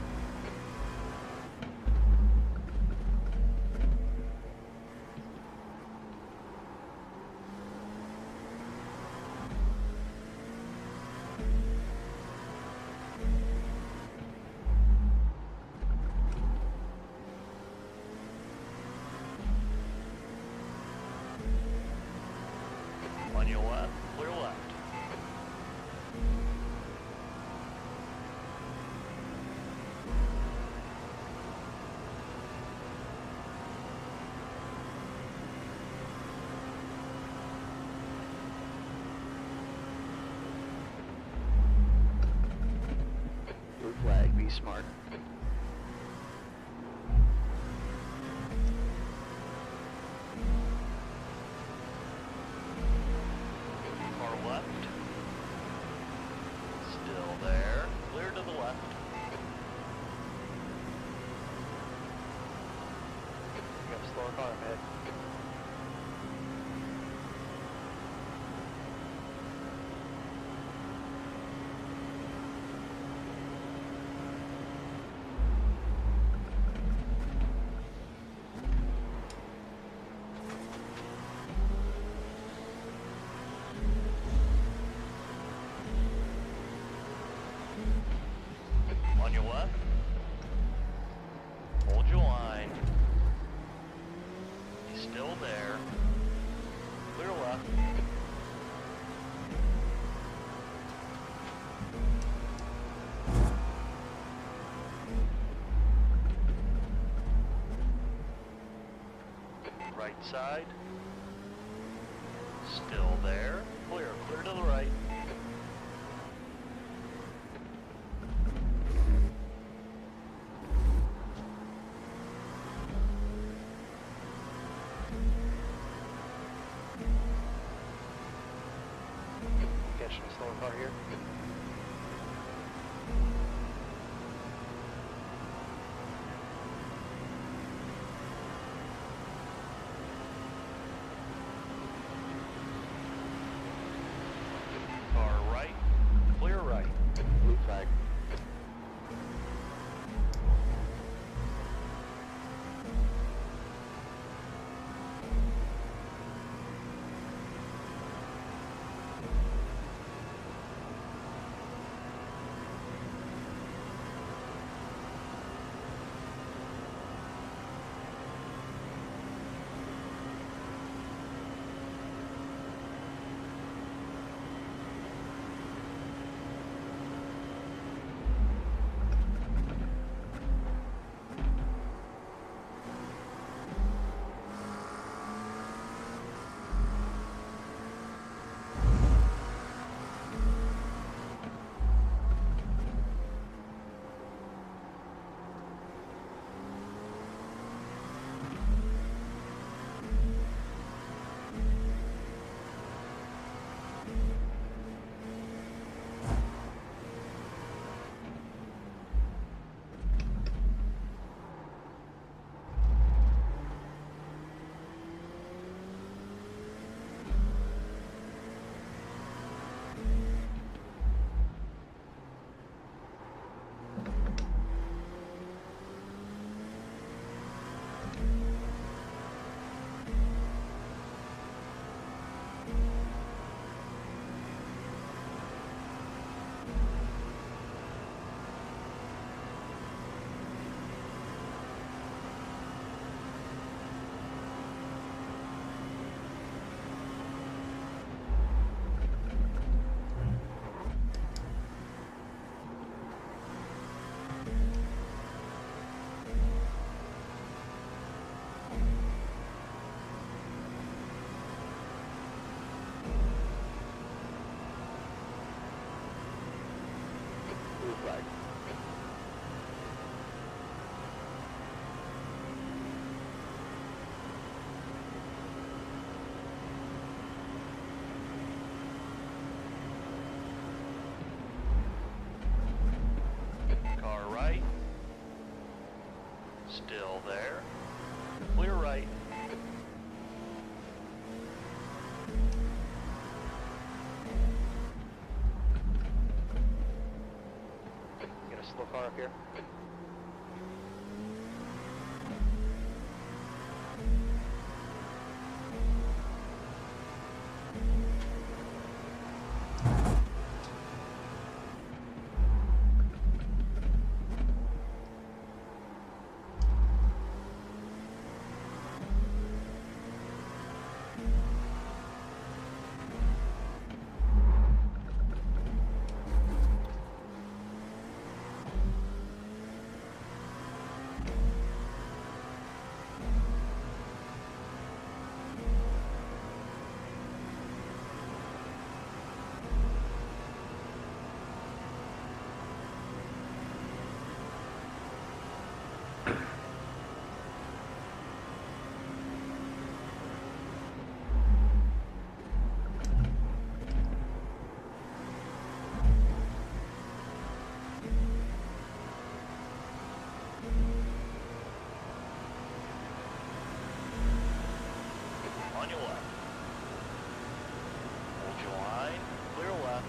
On your left, clear left.
Blue flag, be smart.
Car left. Still there. Clear to the left.
You got a slower car ahead.
On your left. Hold your line. He's still there. Clear left. Right side. Still there. Clear. Clear to the right.
Catching a slower car here.
Car right. Clear right.
Blue flag. Blue flag.
Car right. Still there. Clear right.
slow car up here.
On your left. Hold your line. Clear left.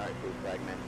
Alright, food fragment.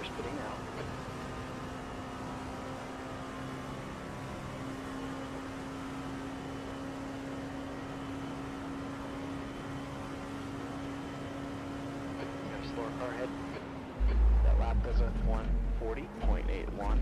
We're spitting out. We got a slower car ahead. That lap does a 140.81.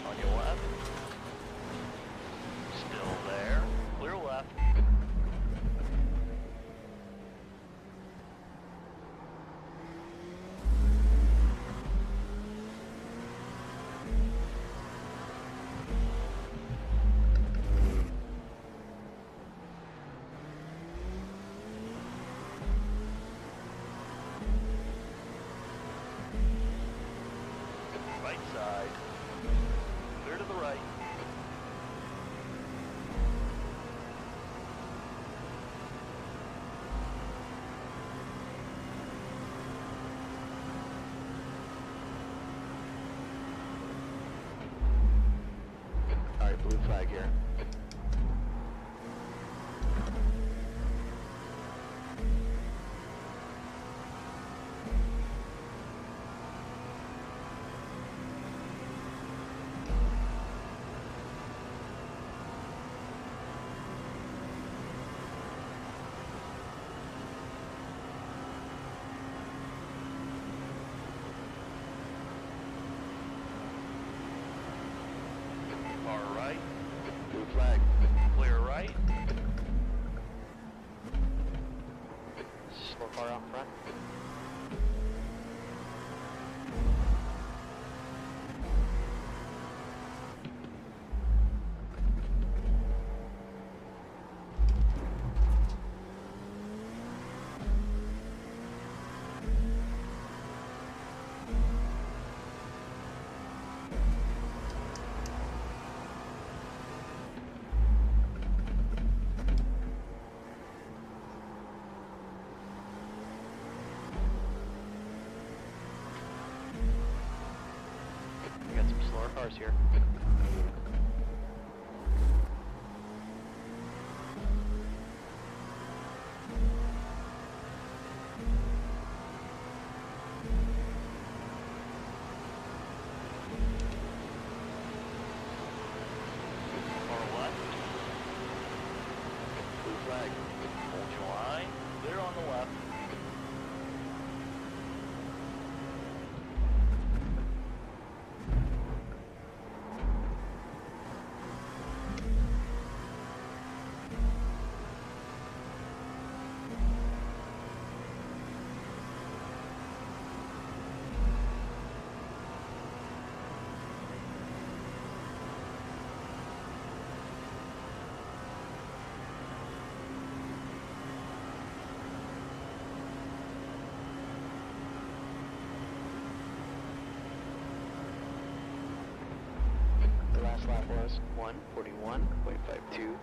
On your left. Still there. Clear left. Right side. Clear to the right.
Alright, blue flag here.
Far right.
Blue flag.
Clear right.
Slow car out front. We got some slower cars here.
Far left.
Blue flag.
Hold your line. Clear on the left.
The last lap was 141.52.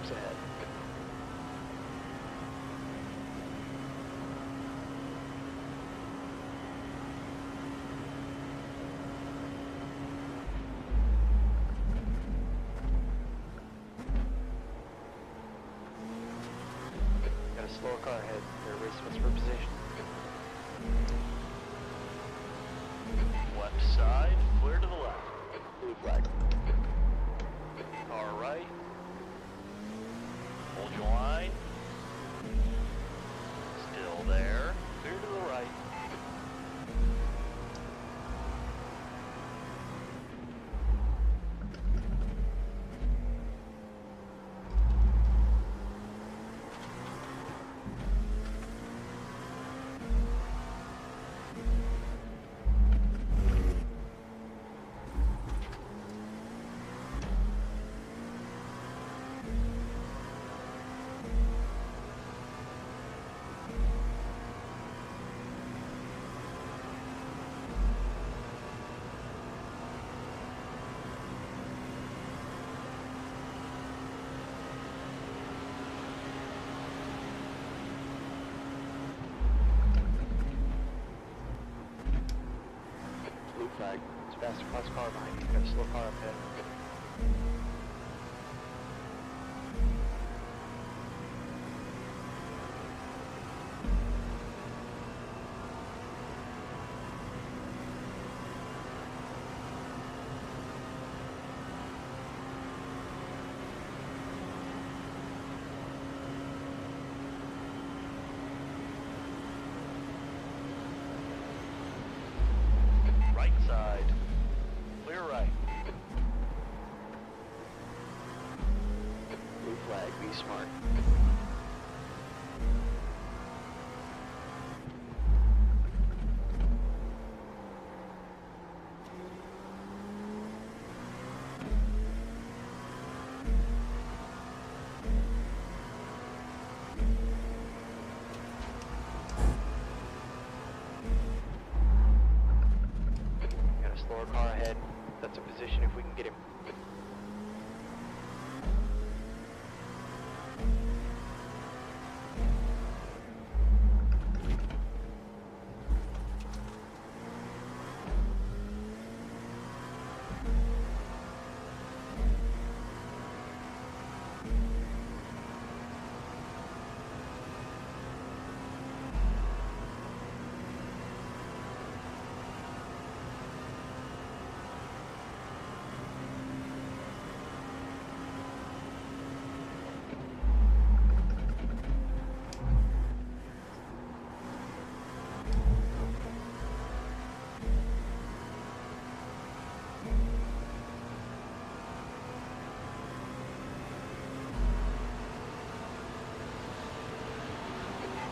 laps ahead. Got a slower car ahead. They're racing us for position.
Left side, clear to the left.
Blue flag.
Car right. Hold your line. Still there. Clear to the right.
Blue flag. It's faster class car behind you. Got a slow car up ahead.
Right side. Clear right.
Blue flag. Be smart. Got a slower car ahead. That's a position if we can get him.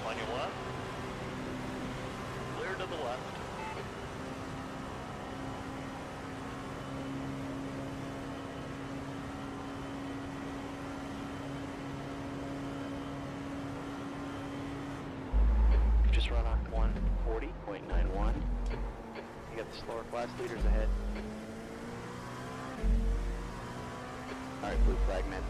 On your left. Clear to the left.
You've just run on 140.91. You got the slower class leaders ahead. Alright, blue flag, man.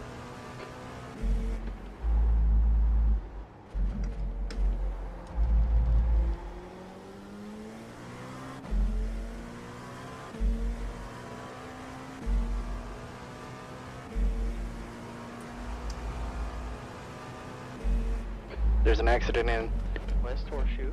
There's an accident in West Horseshoe.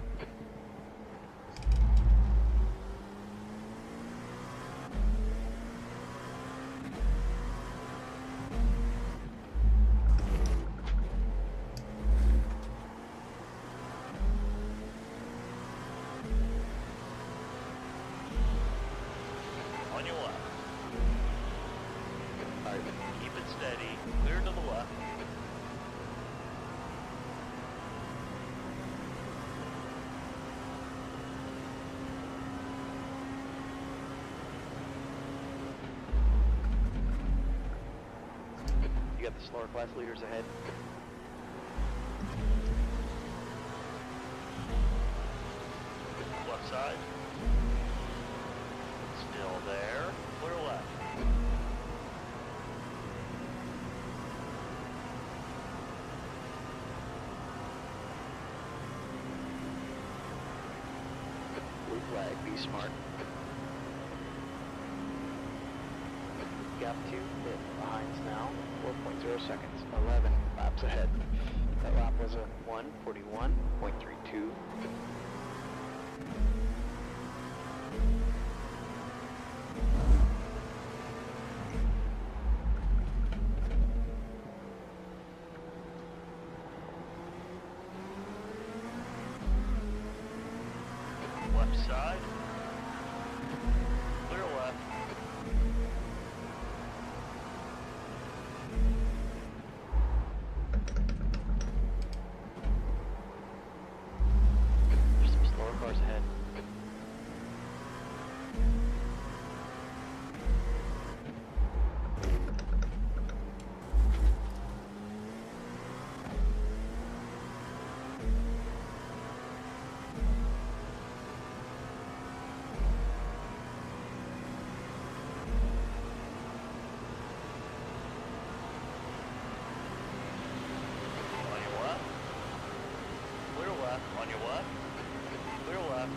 On your left.
Alright,
Keep it steady. Clear to the left.
you got the slower class leaders ahead.
Left side. Still there. Clear left.
flag, be smart. Gap 2, hit, behinds now, 4.0 seconds, 11 laps ahead. That lap was a 1:41.32.
Left side. Clear left.
There's some slower cars ahead.
On your left. Clear left. On your left. Clear left.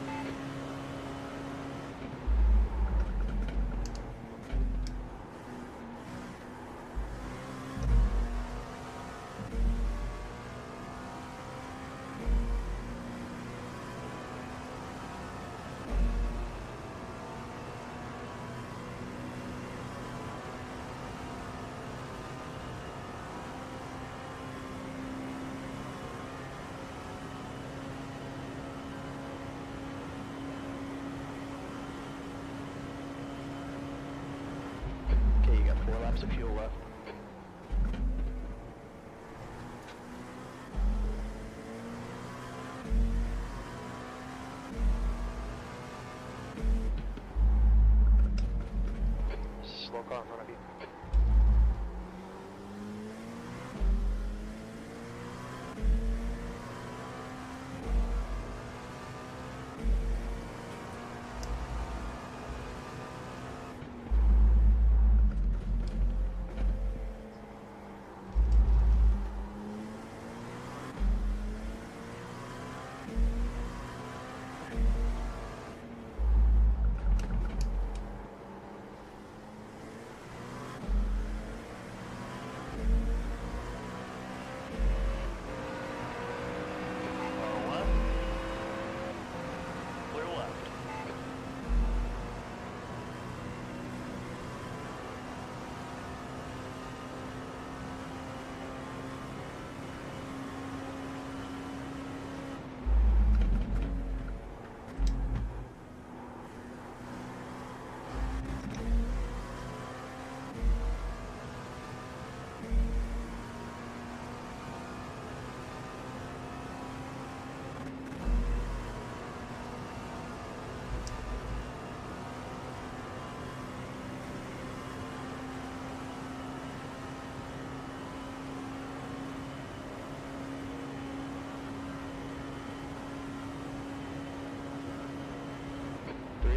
Okay, you got 4 laps of fuel left. Slow car in front of you.
Left. Clear left.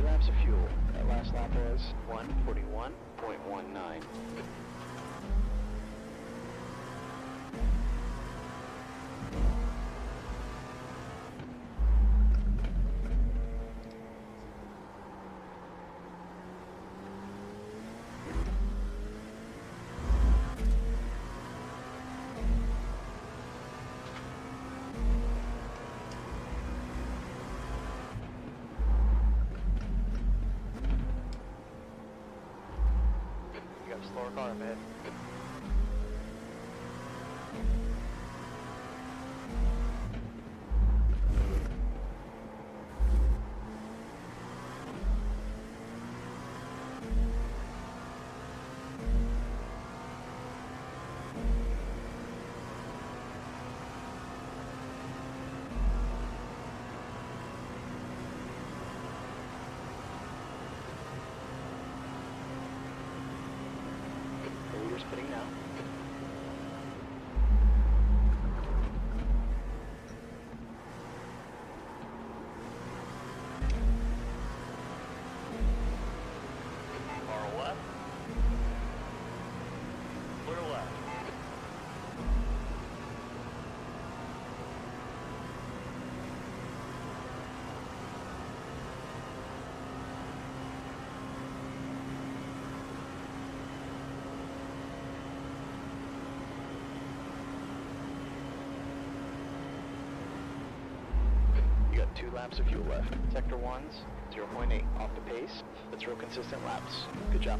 Laps of fuel. That last lap was 1:41.19. You got a slower car ahead. 2 laps of fuel left. Sector 1's 0.8 off the pace. That's real consistent laps. Good job.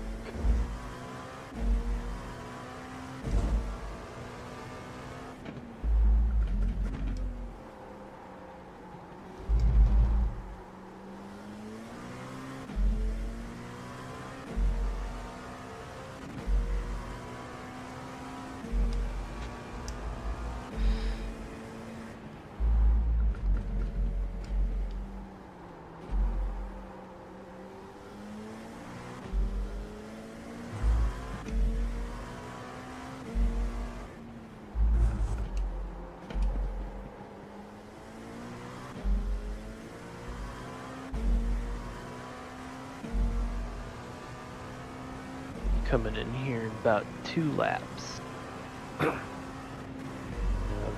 Coming in here in about 2 laps.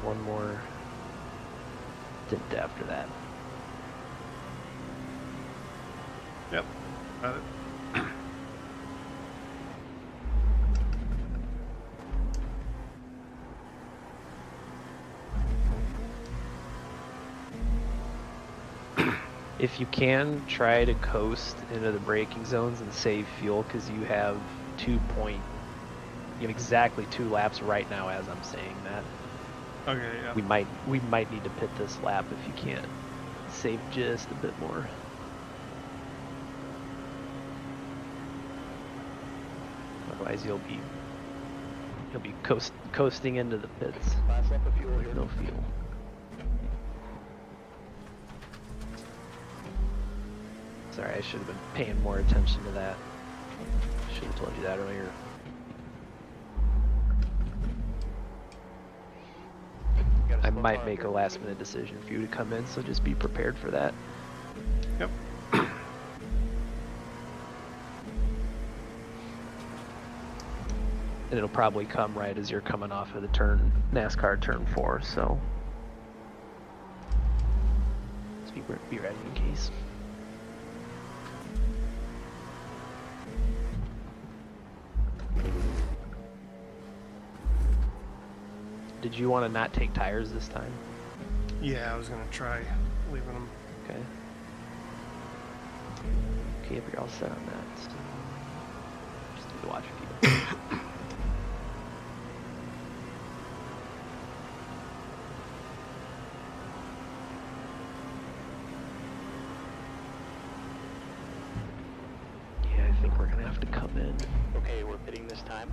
One more stint after that.
Yep. Got it.
If you can, try to coast into the braking zones and save fuel, because you have you have exactly 2 laps right now as I'm saying that.
Okay, yeah.
We might need to pit this lap if you can't save just a bit more. Otherwise you'll be coasting into the pits.
Last lap of fuel here.
No fuel. Sorry, I should have been paying more attention to that. Should have told you that earlier. I might make a last minute decision for you to come in, so just be prepared for that.
Yep.
And it'll probably come right as you're coming off of the NASCAR turn 4, so just be ready in case. Did you want to not take tires this time?
Yeah, I was gonna try leaving them.
Okay. Okay, if you're all set on that. So just need to watch a few. Yeah, I think we're gonna have to come in.
Okay, we're pitting this time.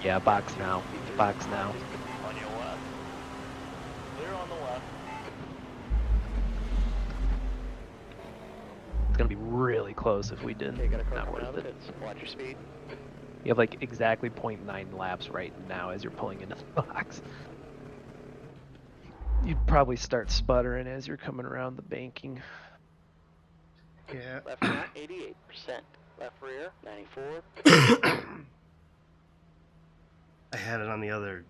Yeah, box now. Box now.
On your left. Clear on the left.
It's gonna be really close if we didn't.
Okay, got a car
Not
coming out
worth
of the
it.
pits. Watch your speed.
You have like exactly 0.9 laps right now as you're pulling into the box. You'd probably start sputtering as you're coming around the banking.
Yeah.
Left front, 88%. Left rear, 94.
I had it on the other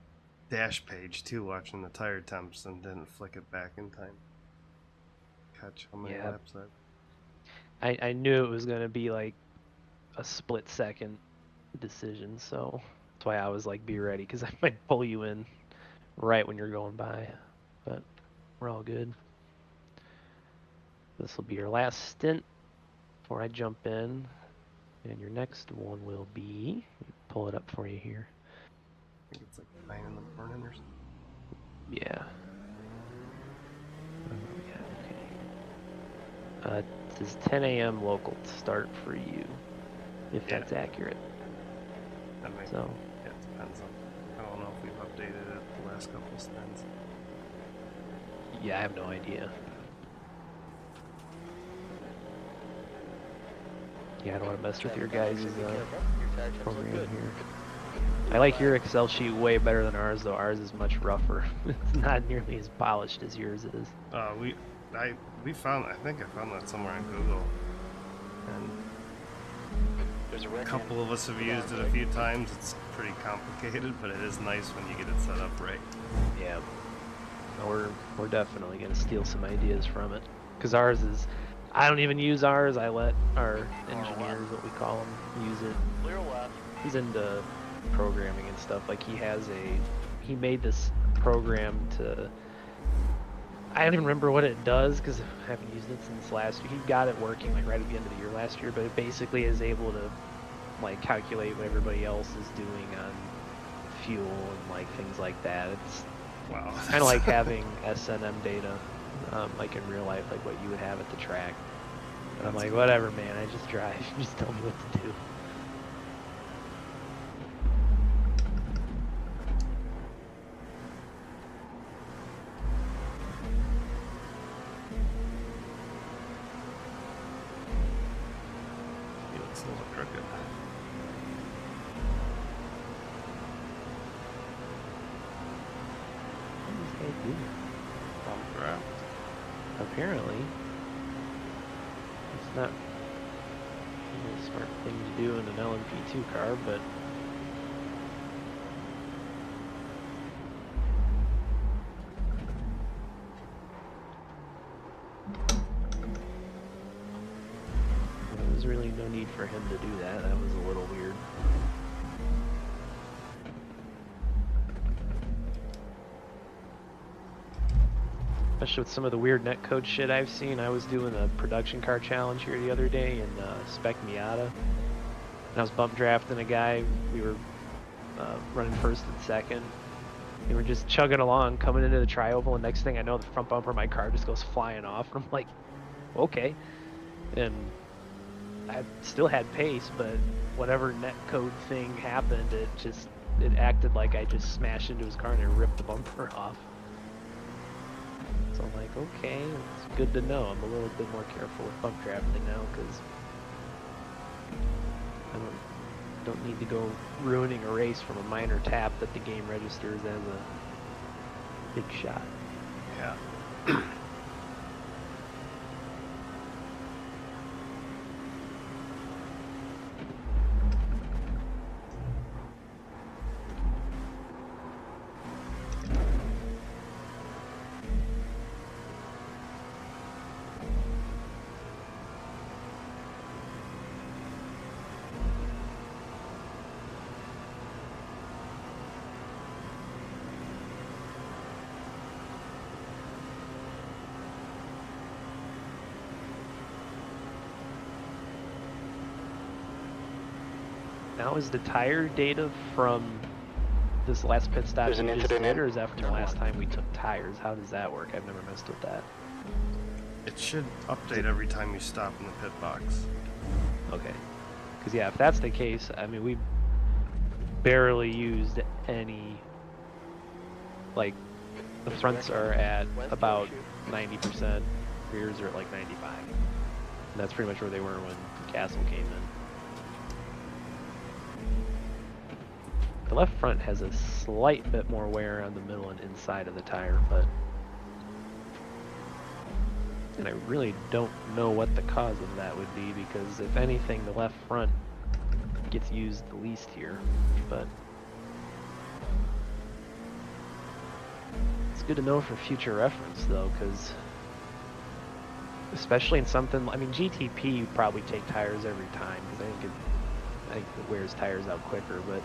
dash page too, watching the tire temps, and didn't flick it back in time. Catch how many
Yeah.
laps I.
I knew it was gonna be like a split second decision, so that's why I was like, be ready, because I might pull you in right when you're going by. But we're all good. This will be your last stint before I jump in, and your next one will be. Let me pull it up for you here.
I think it's like 9 in the morning or something.
Yeah. Yeah, okay. It says 10 a.m. local start for you, if
Yeah.
that's accurate.
That makes
So,
yeah, it depends on. I don't know if we've updated it the last couple of stints.
yeah, I have no idea. Yeah, I don't want to mess with your guys'
Be careful. Your tire temps look
program
good.
here. I like your Excel sheet way better than ours, though. Ours is much rougher. It's not nearly as polished as yours is.
We found. I think I found that somewhere on Google, and
There's a
a
wreck
couple of us have used it a few times. It's pretty complicated, but it is nice when you get it set up right.
Yeah. No, we're definitely gonna steal some ideas from it. because ours is, I don't even use ours. I let our engineers, what we call them, use it.
Clear left.
He's into programming and stuff. Like he made this program to, I don't even remember what it does because I haven't used it since last year. He got it working like right at the end of the year last year, but it basically is able to like calculate what everybody else is doing on fuel and like things like that. It's
Wow.
kind of like having SNM data, like in real life, like what you would have at the track. And I'm
That's
like,
cool.
whatever, man. I just drive. Just tell me what to do.
He looks a little crooked.
What does this guy do?
Bump draft.
Apparently, it's not a smart thing to do in an LMP2 car, but there was really no need for him to do that. That was a little weird. Especially with some of the weird netcode shit I've seen. I was doing a production car challenge here the other day in Spec Miata, and I was bump drafting a guy. We were running first and second. We were just chugging along, coming into the tri-oval, and next thing I know, the front bumper of my car just goes flying off, and I'm like, okay. And I still had pace, but whatever netcode thing happened, it acted like I just smashed into his car and it ripped the bumper off. So I'm like, okay, it's good to know. I'm a little bit more careful with bump drafting now because I don't need to go ruining a race from a minor tap that the game registers as a big shot.
Yeah.
Now is the tire data from this last pit stop
There's
you
an
just
incident
did,
in
or is that from the
turn
last
one.
time we took tires? How does that work? I've never messed with that.
It should update every time you stop in the pit box.
Okay. Because, yeah, if that's the case, I mean, we barely used any, like, the fronts are at about 90%, rears are at like 95. And that's pretty much where they were when Castle came in. The left front has a slight bit more wear on the middle and inside of the tire, and I really don't know what the cause of that would be, because if anything, the left front gets used the least here, but it's good to know for future reference, though, because especially in something, I mean, GTP you probably take tires every time, because I think it wears tires out quicker, but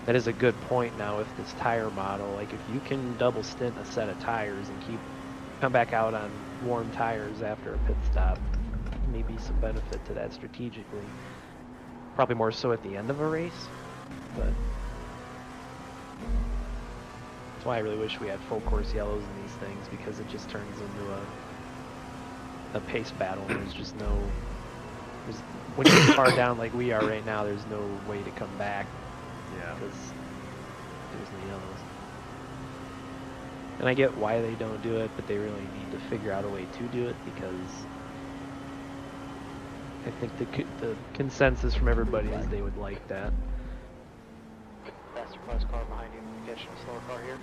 that is a good point now with this tire model. Like, if you can double stint a set of tires and come back out on warm tires after a pit stop, maybe some benefit to that strategically. Probably more so at the end of a race, but that's why I really wish we had full course yellows in these things, because it just turns into a pace battle, and there's just no, when you're far down like we are right now, there's no way to come back.
Yeah.
Because there's no yellows. And I get why they don't do it, but they really need to figure out a way to do it, because I think the consensus from everybody is they would like that.
Faster class car behind you. Catching a slower car here.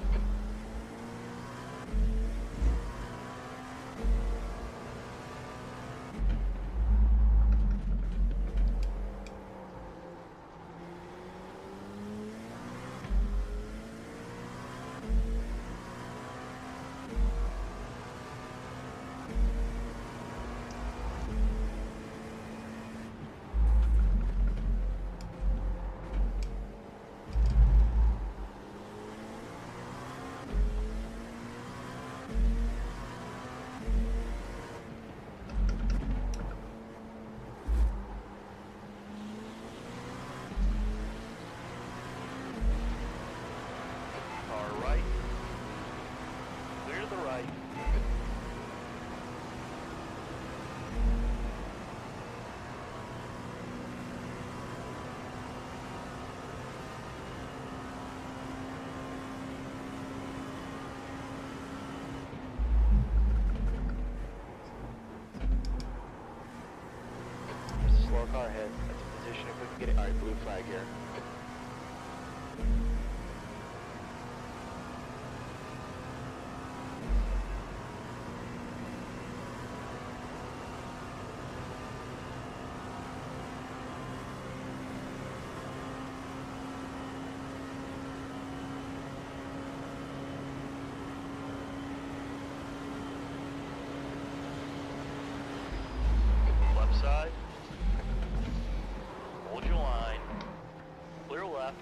car ahead. That's a position if we can get it. Alright, blue flag here. Left side. Hold your line. Clear left.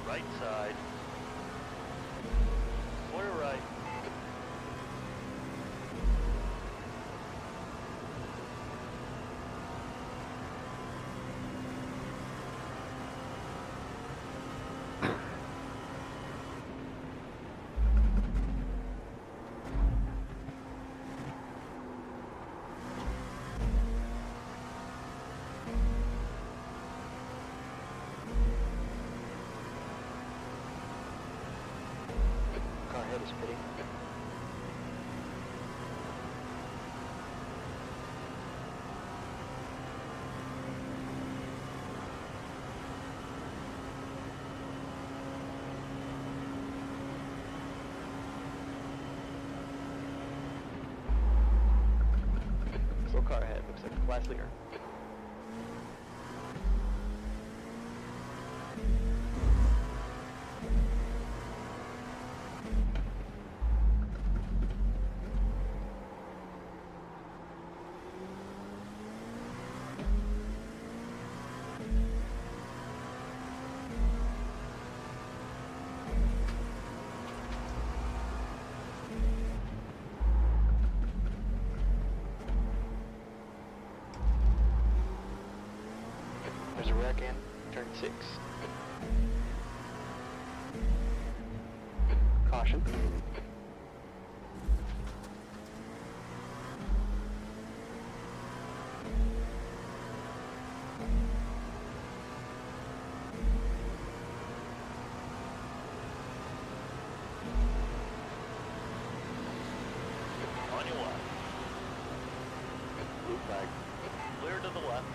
Right side. Clear right. Car ahead is pitting. Slow car ahead, looks like a class leader. There's a wreck in turn 6. Caution. On your left. Blue flag. Clear to the left.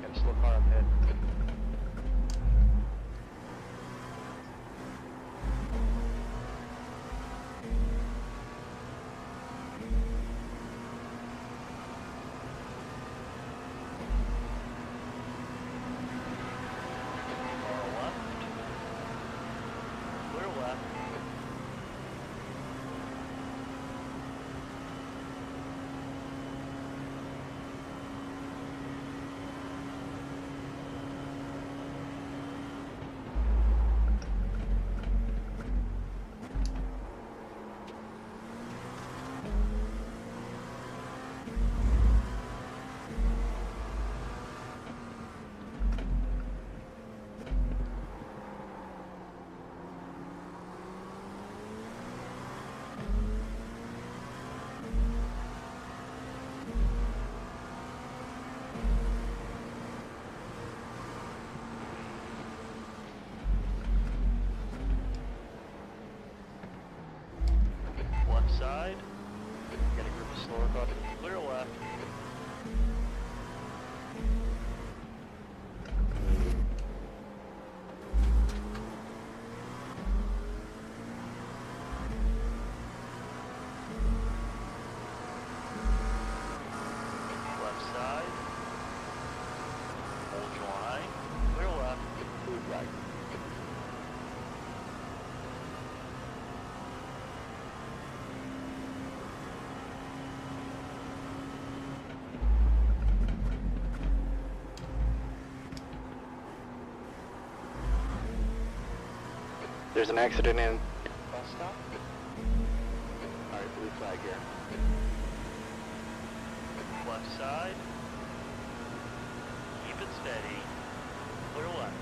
Got a slow car up ahead. Car left. Clear left. Left side. Got a group of slower cars. Clear left. Left side. Hold your line. Clear left. Blue flag. there's an accident in bus stop. Alright, blue flag here.
Left side. Keep it steady. Clear left.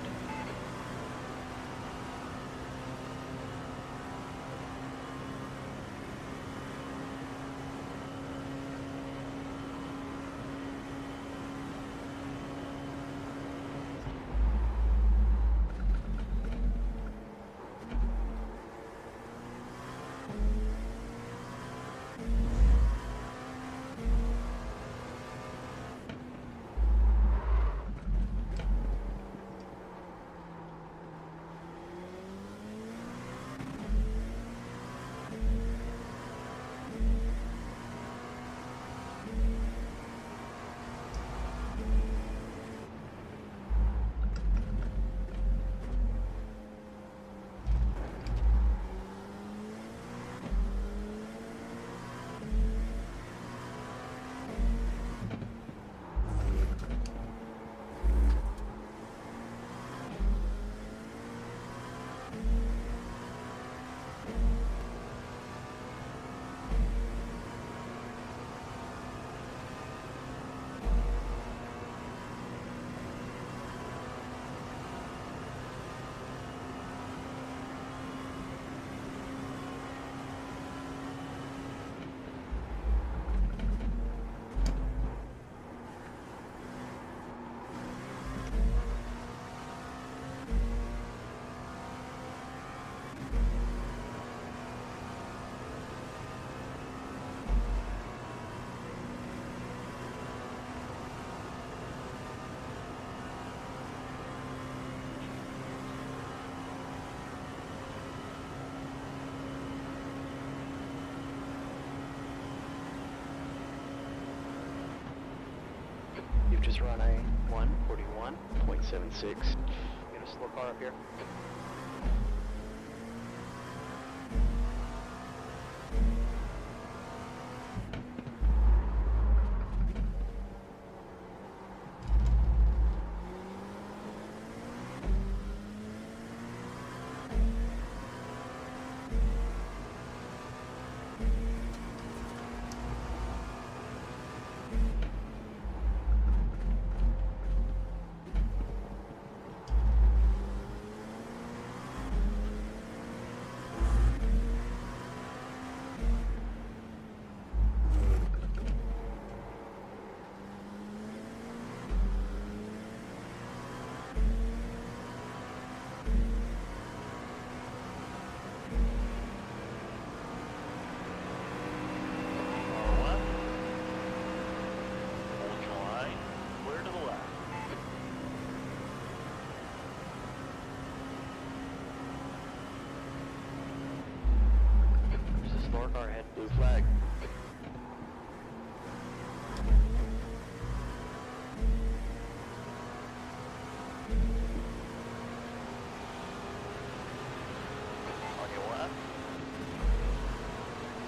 You've just run a 141.76. Get a slow car up here.
Far left. Hold your line. Clear to the left.
There's a slower car ahead. Blue flag.
On your left.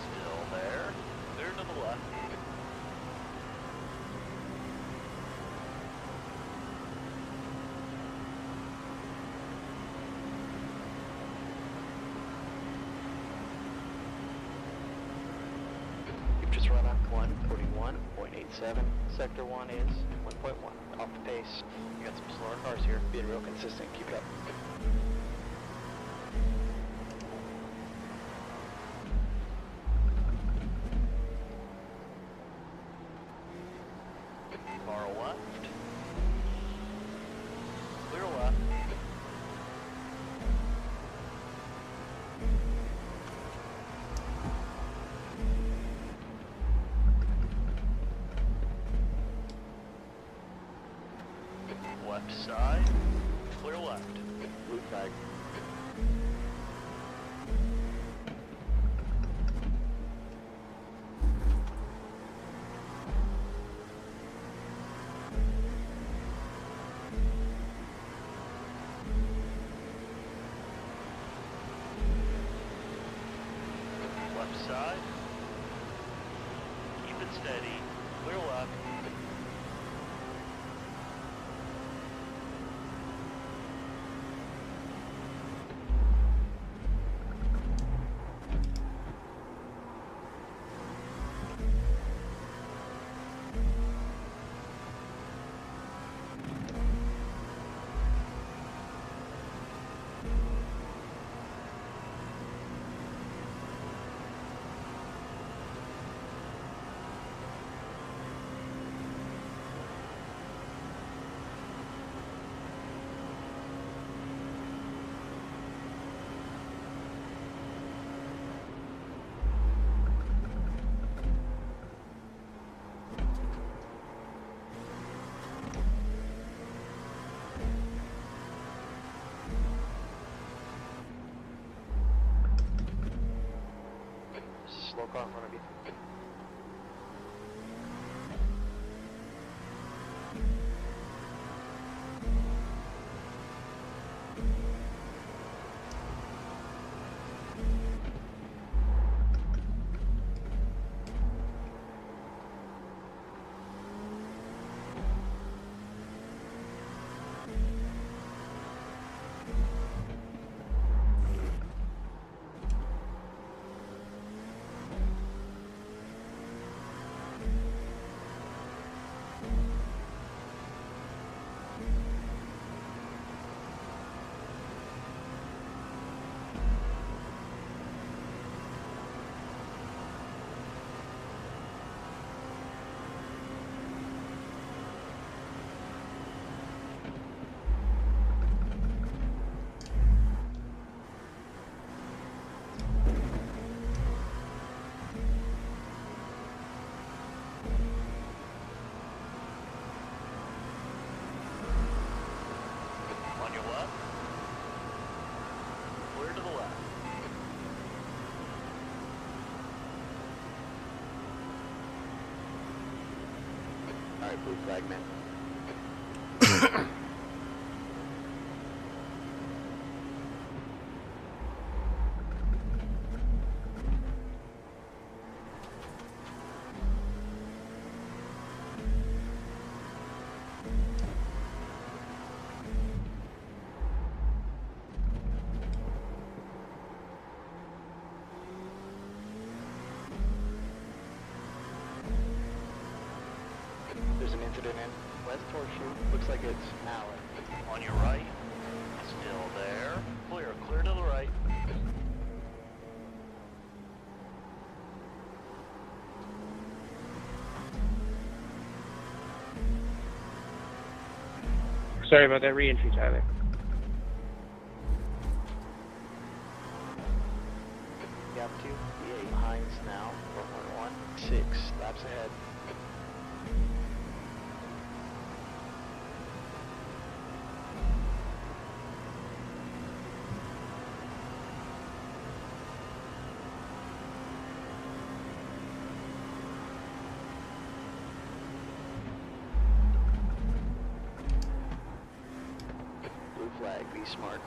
Still there. Clear to the left.
You've just run a 141.87. Sector 1 is 1.1. Off the pace. You got some slower cars here. Being real consistent. Keep it up.
Far left. Clear left. Left side. Clear left.
Blue flag.
Left side. Keep it steady. Clear left.
slow car in front of you.
On your left. Clear to the left.
Alright, blue flag, man. There's an incident in West Horseshoe. Looks like it's Allen.
On your right. Still there. Clear. Clear to the right.
Sorry about that re-entry, Tyler.
Gap 2, V8 behinds now. 4.1, 6 laps ahead. Blue flag, be smart.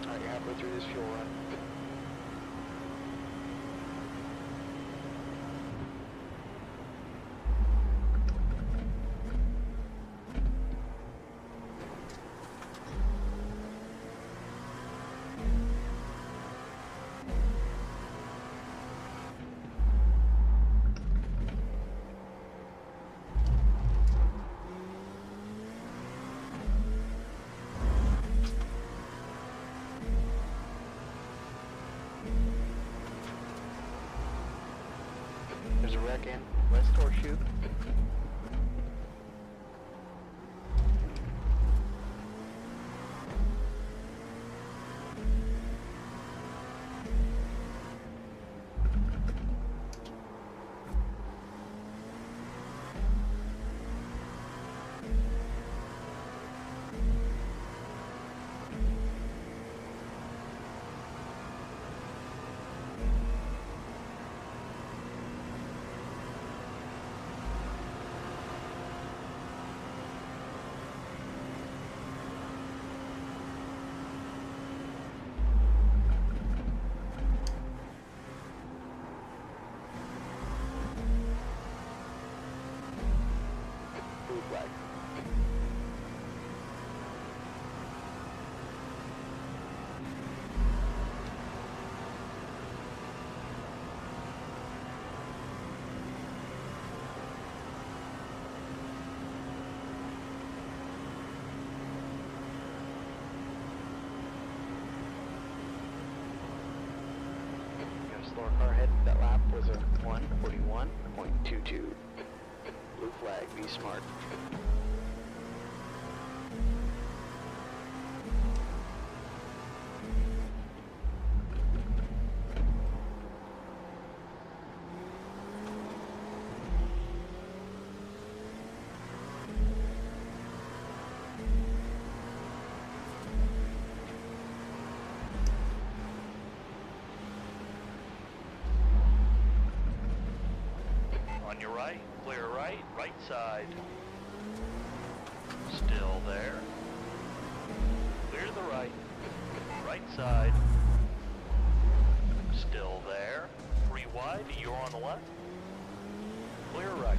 Alright, you're halfway through this fuel run. There's a wreck in West Horseshoe. Blue flag. Got a slower car ahead. That lap was a 1:41.22. Blue flag, be smart.
On your right, clear right, right side. Still there. Clear to the right. Right side. Still there. 3 wide, you're on the left. Clear right.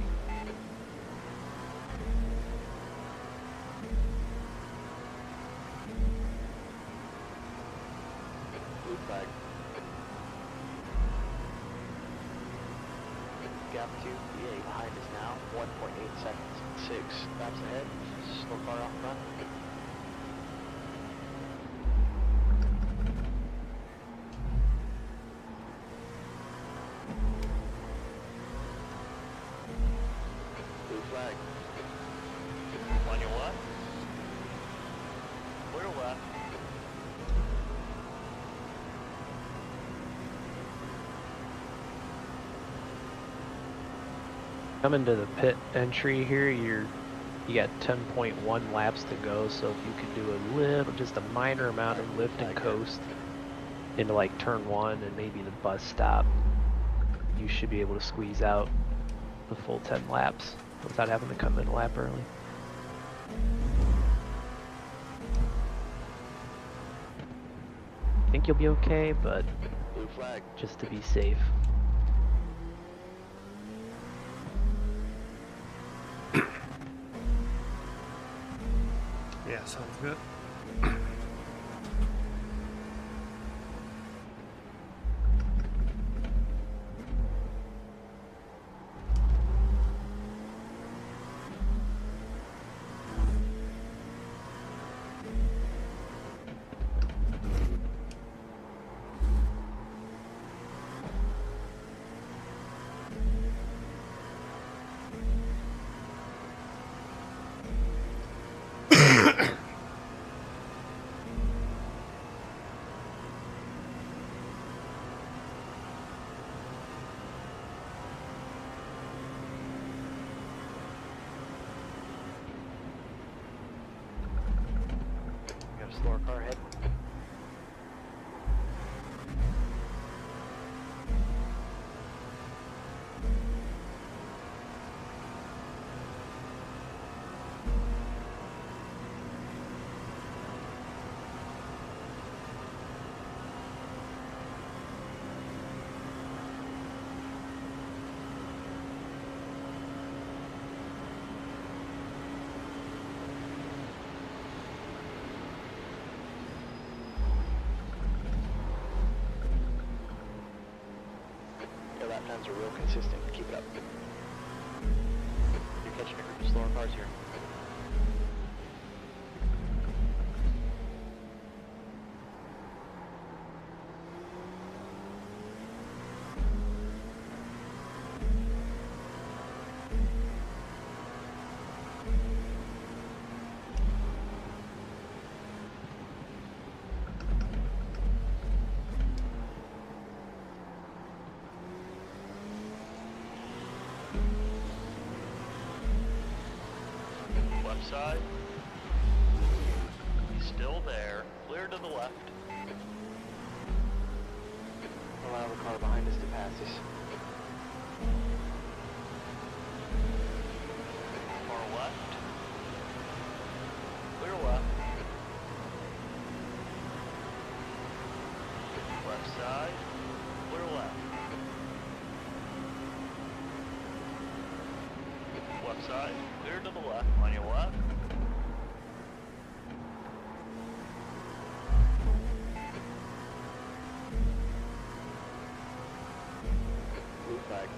Blue flag. Gap 2, VA behind us now, 1.8 seconds. 6 laps ahead, slow car off front. Blue flag.
On your left. Clear left.
Coming to the pit entry here, you got 10.1 laps to go, so if you could do a little, just a minor amount of lift and coast into like turn 1 and maybe the bus stop, you should be able to squeeze out the full 10 laps without having to come in a lap early. I think you'll be okay, but
Blue flag.
just to be safe.
Yeah, sounds good.
Got a slower car ahead. Your lap times are real consistent. Keep it up. You're catching a group of slower cars here.
Left side. Still there. Clear to the left.
Allow the car behind us to pass us.
Far left. Clear left. Left side. Clear left. Left side. Clear to the left. On your left.
Blue flag.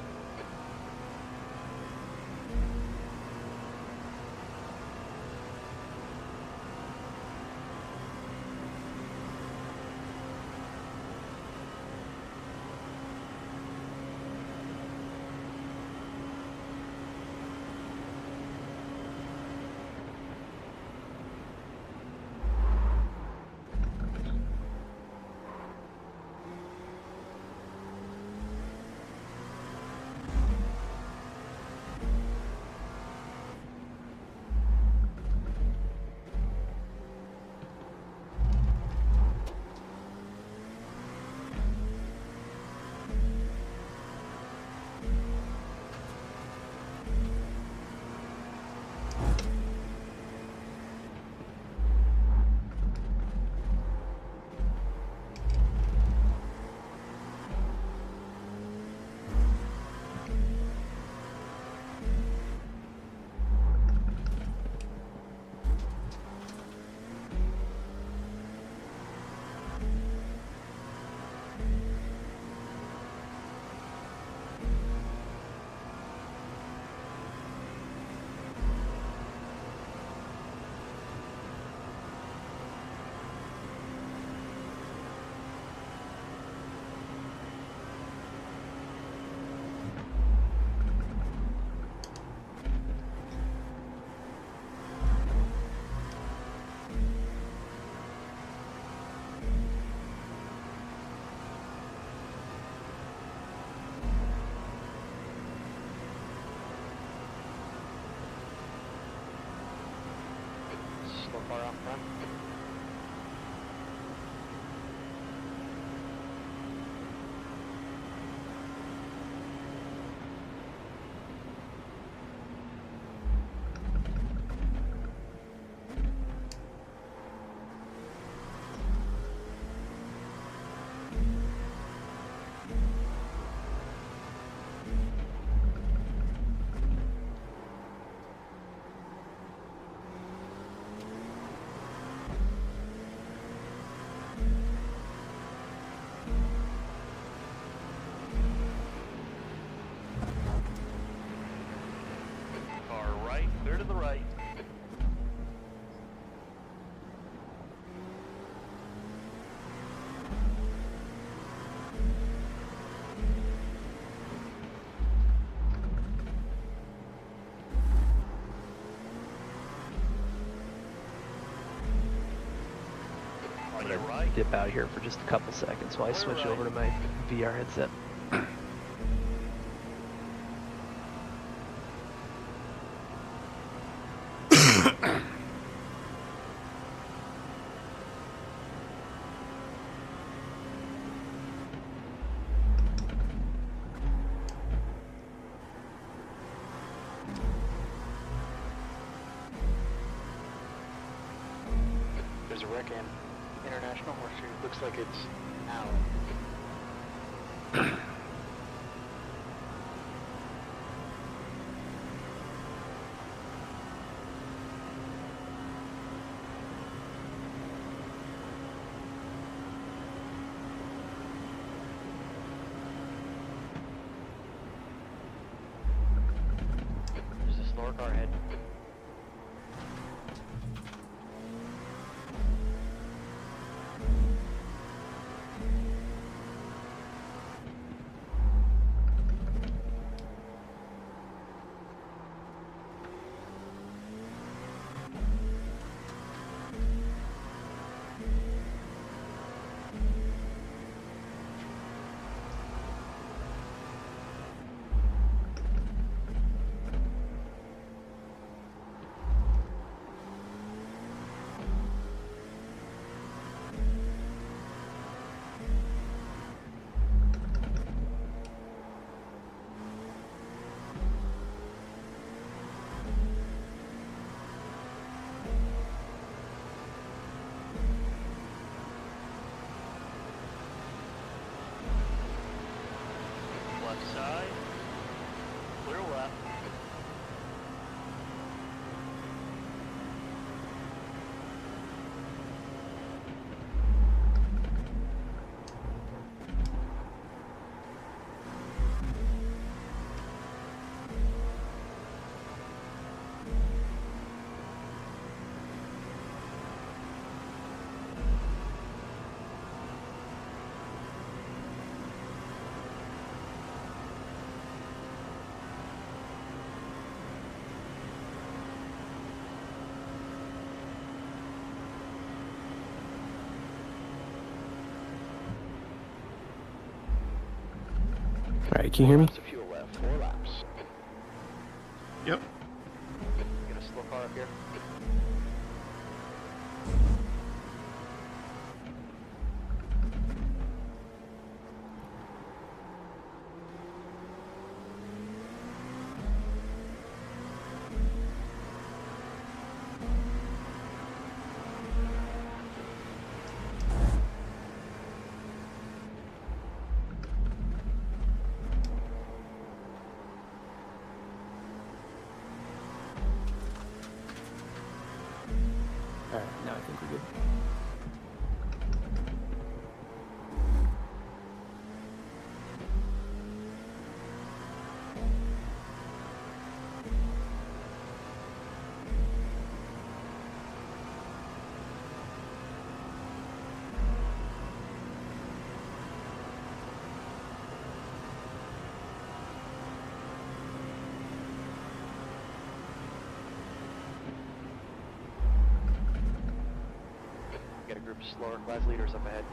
car out front.
Car right, clear to the right. On
I'm
your
gonna
right.
dip out of here for just a couple seconds while I
Clear
switch
right.
over to my VR headset.
There's a wreck in International Horseshoe. Looks like it's Allen. There's a slower car ahead.
Left side. Clear left.
Alright, can you hear me?
Laps of fuel left. 4 laps.
Yep.
Get a slow car up here.
Alright, now I think we're good.
Get a group of slower class leaders up ahead.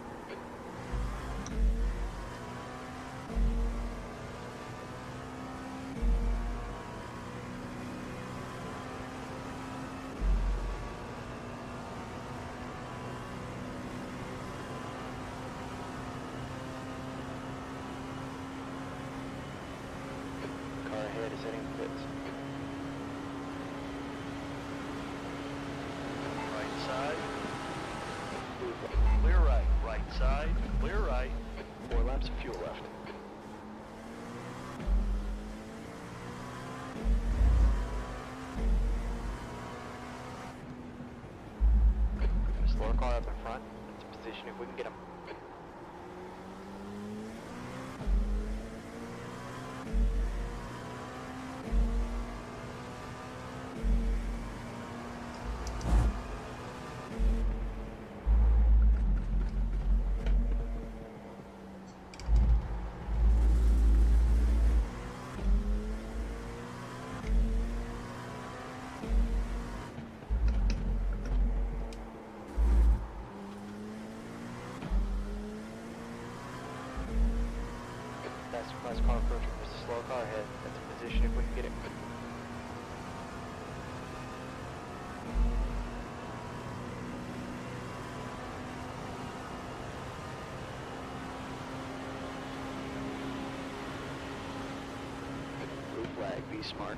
side, clear right.
4 laps of fuel left. Slower car up in front. It's a position if we can get him. Faster class car approaching. There's a slower car ahead. That's a position if we can get it. Blue flag, be smart.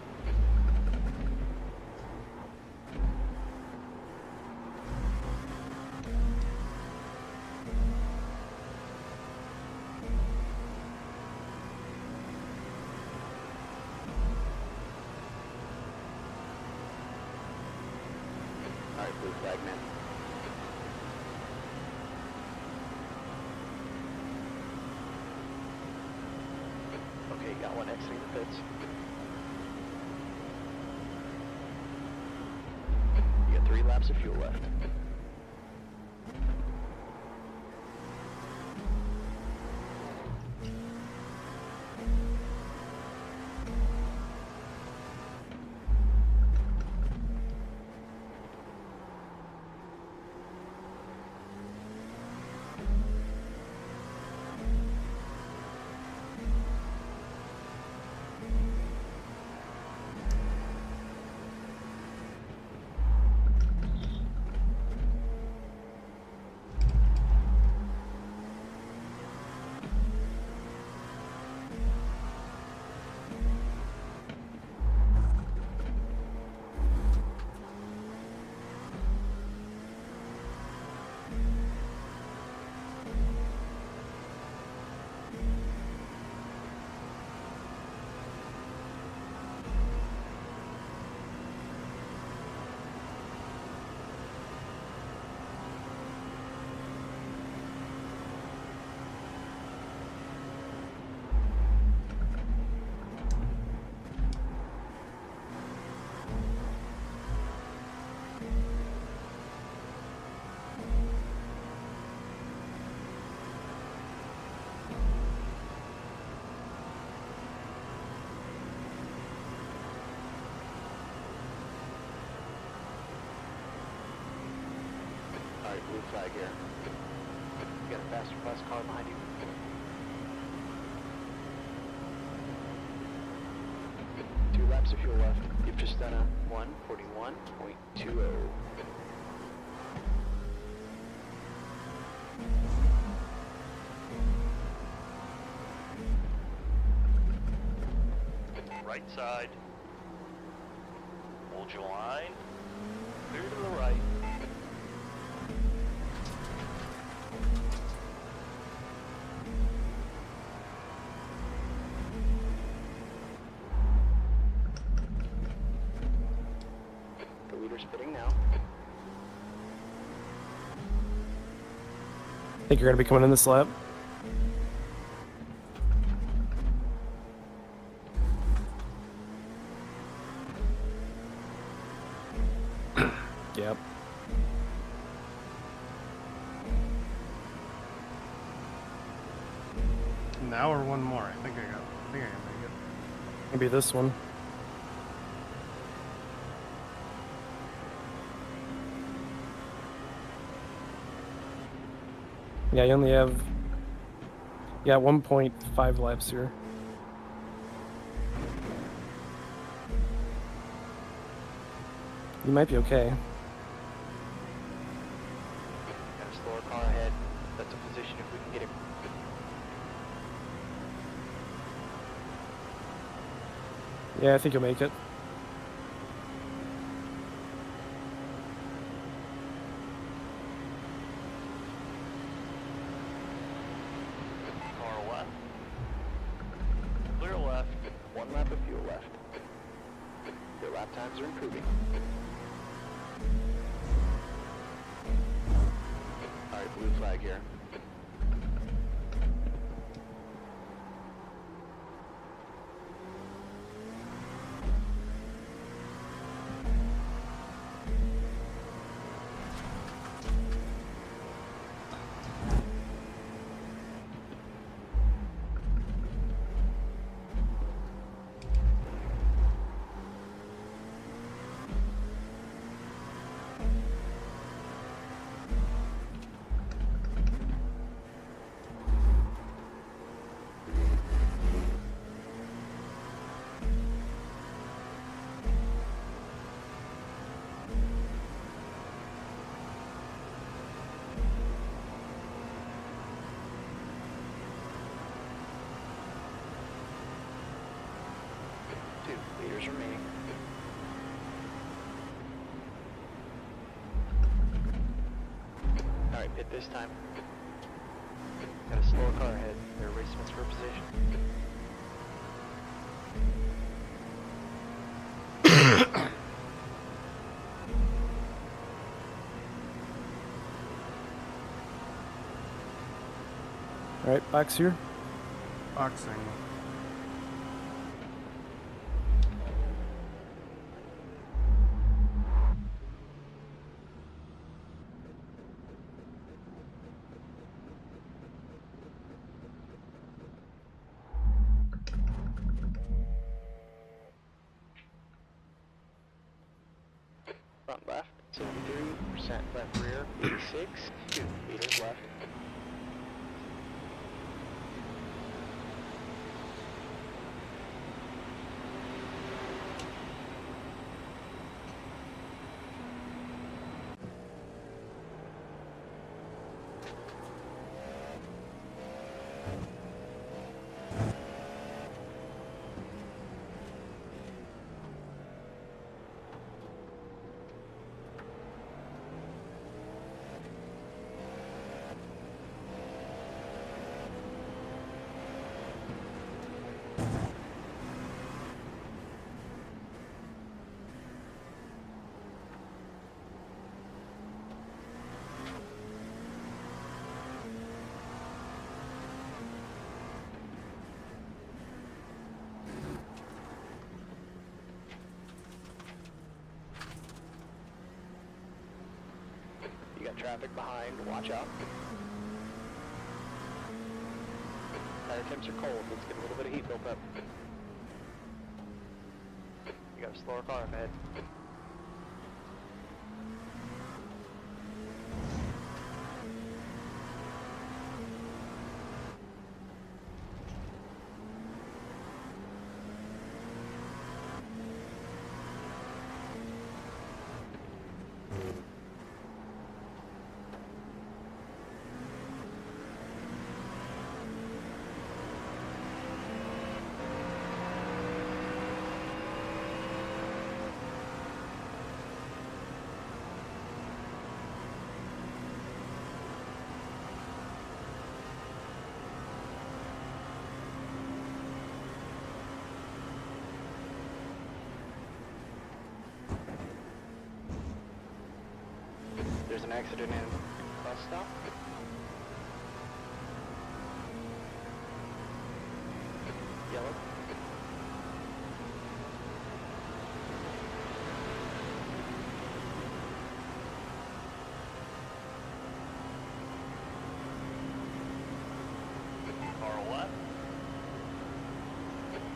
Alright, blue flag, man. Okay, got one exiting the pits. You got 3 laps of fuel left. Alright, blue flag here. You got a faster class car behind you. Two laps of fuel left. You've just done a 1:41.20.
Right side. Hold your line. Clear to the right.
The leader's spitting now.
Think you're gonna be coming in this lap? Yep.
Now or one more? I think I can make it.
Maybe this one. Yeah, you only have 1.5 laps here. You might be okay.
Got a slower car ahead. That's a position if we can get him.
Yeah, I think you'll make it.
lap times are improving. Alright, blue flag here. Meters remaining. Alright, pit this time. Got a slower car ahead. They're racing us for position.
Alright, box here.
Boxing.
Front left, 73%. Left rear, 86. 2 meters left. You got traffic behind, watch out. Tire temps are cold, let's get a little bit of heat built up. You got a slower car up ahead. There's an accident in bus stop. Yellow.
Car left.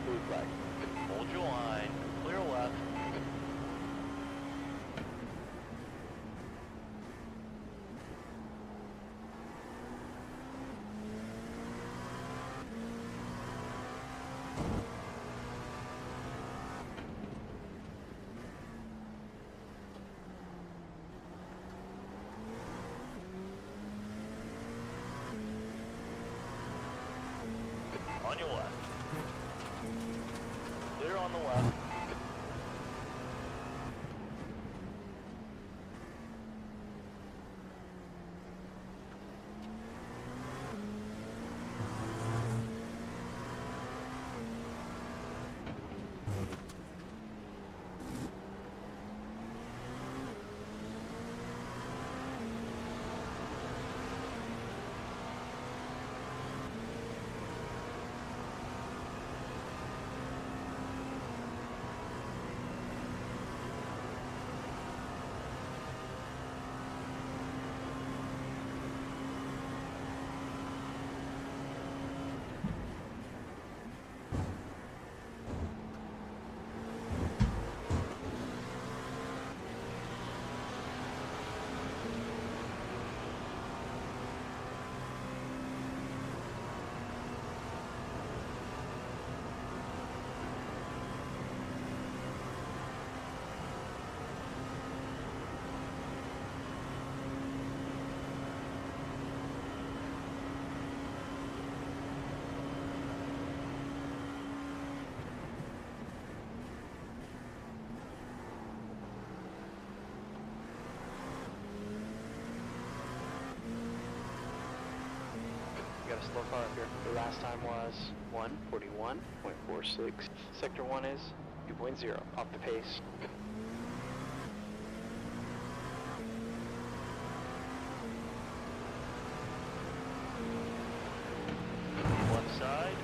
Blue flag.
Hold your line. Clear left. On your left. Clear on the left.
slow car up here. The last time was 1:41.46. Sector 1 is 2.0, off the pace.
One side,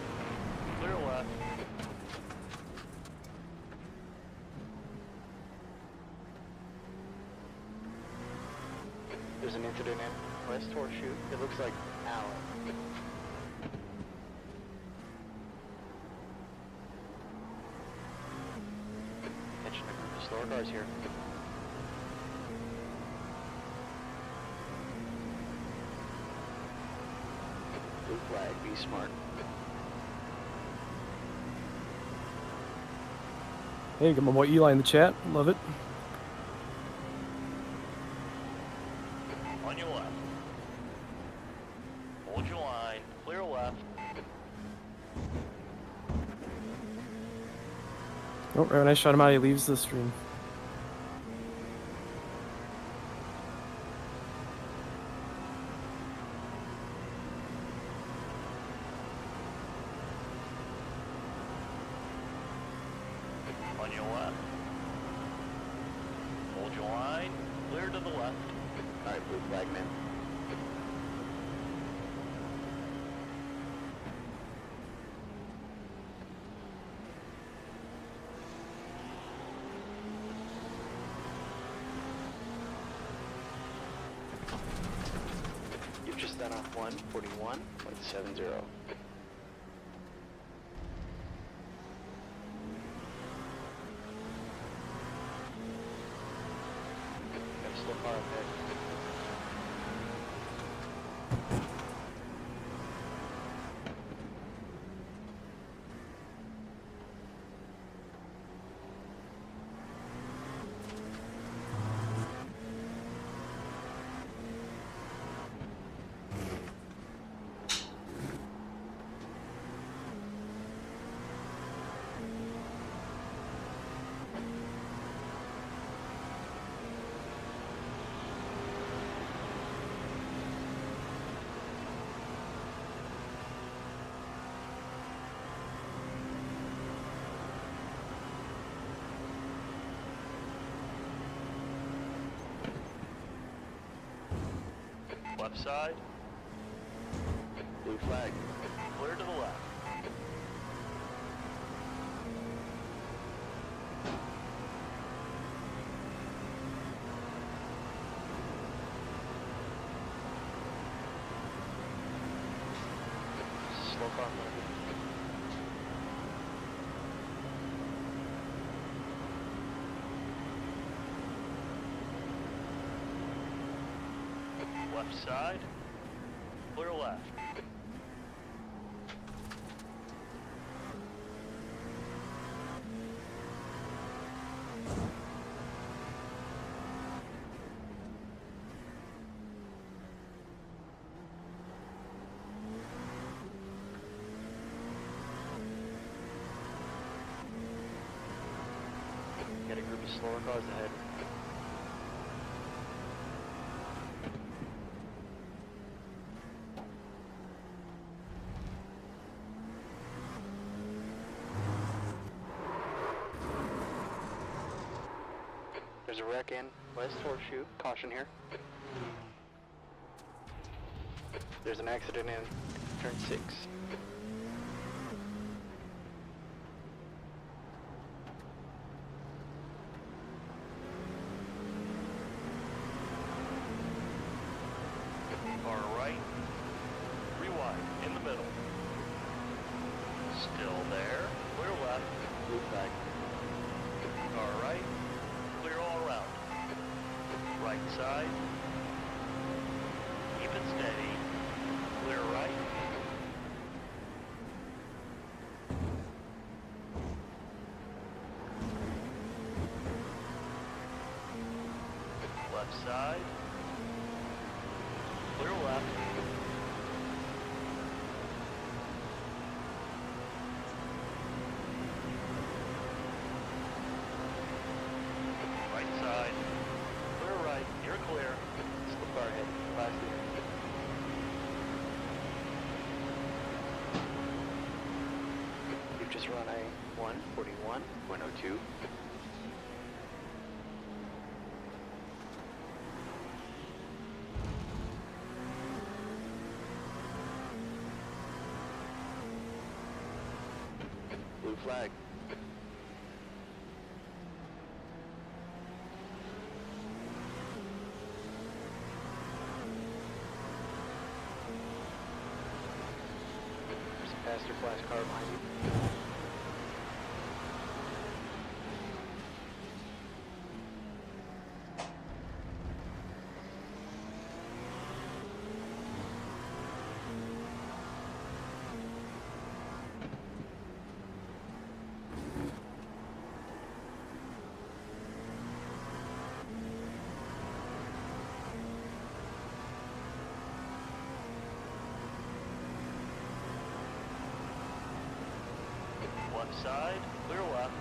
clear left.
There's an incident in West Horseshoe. It looks like Allen. Catching a group of slower cars here. Blue flag, be smart.
Hey, got my boy Eli in the chat. Love it.
On your left. Hold your line, clear left.
Oh, right when I shot him out, he leaves the stream.
On your left. Hold your line, clear to the left.
Alright, blue flag, man. You've just done a 1:41.70. Got a slow car up there.
Left side,
Blue flag.
clear to the left.
Slow car.
Left side, clear left.
Got a group of slower cars ahead. There's a wreck in West Horseshoe. Caution here. There's an accident in turn 6.
Far right, rewind, in the middle. Still there, clear left.
Blue flag.
Far right, clear all around. Right side, keep it steady, clear right. Left side, clear left. Right side, clear right, you're clear.
Slow car ahead. Last year. You've just run a 141.02. Blue flag. There's a passenger flash car behind you.
One side, clear left.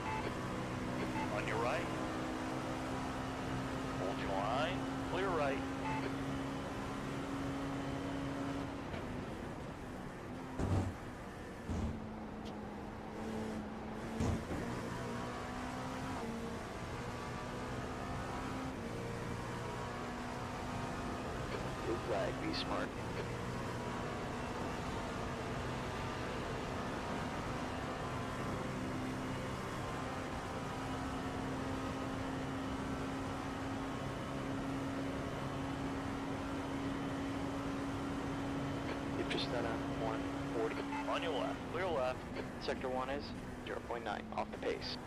On your right. Hold your line, clear right.
Blue flag, be smart. You've just done a 140.
On your left, clear left.
Sector 1 is 0.9, off the pace.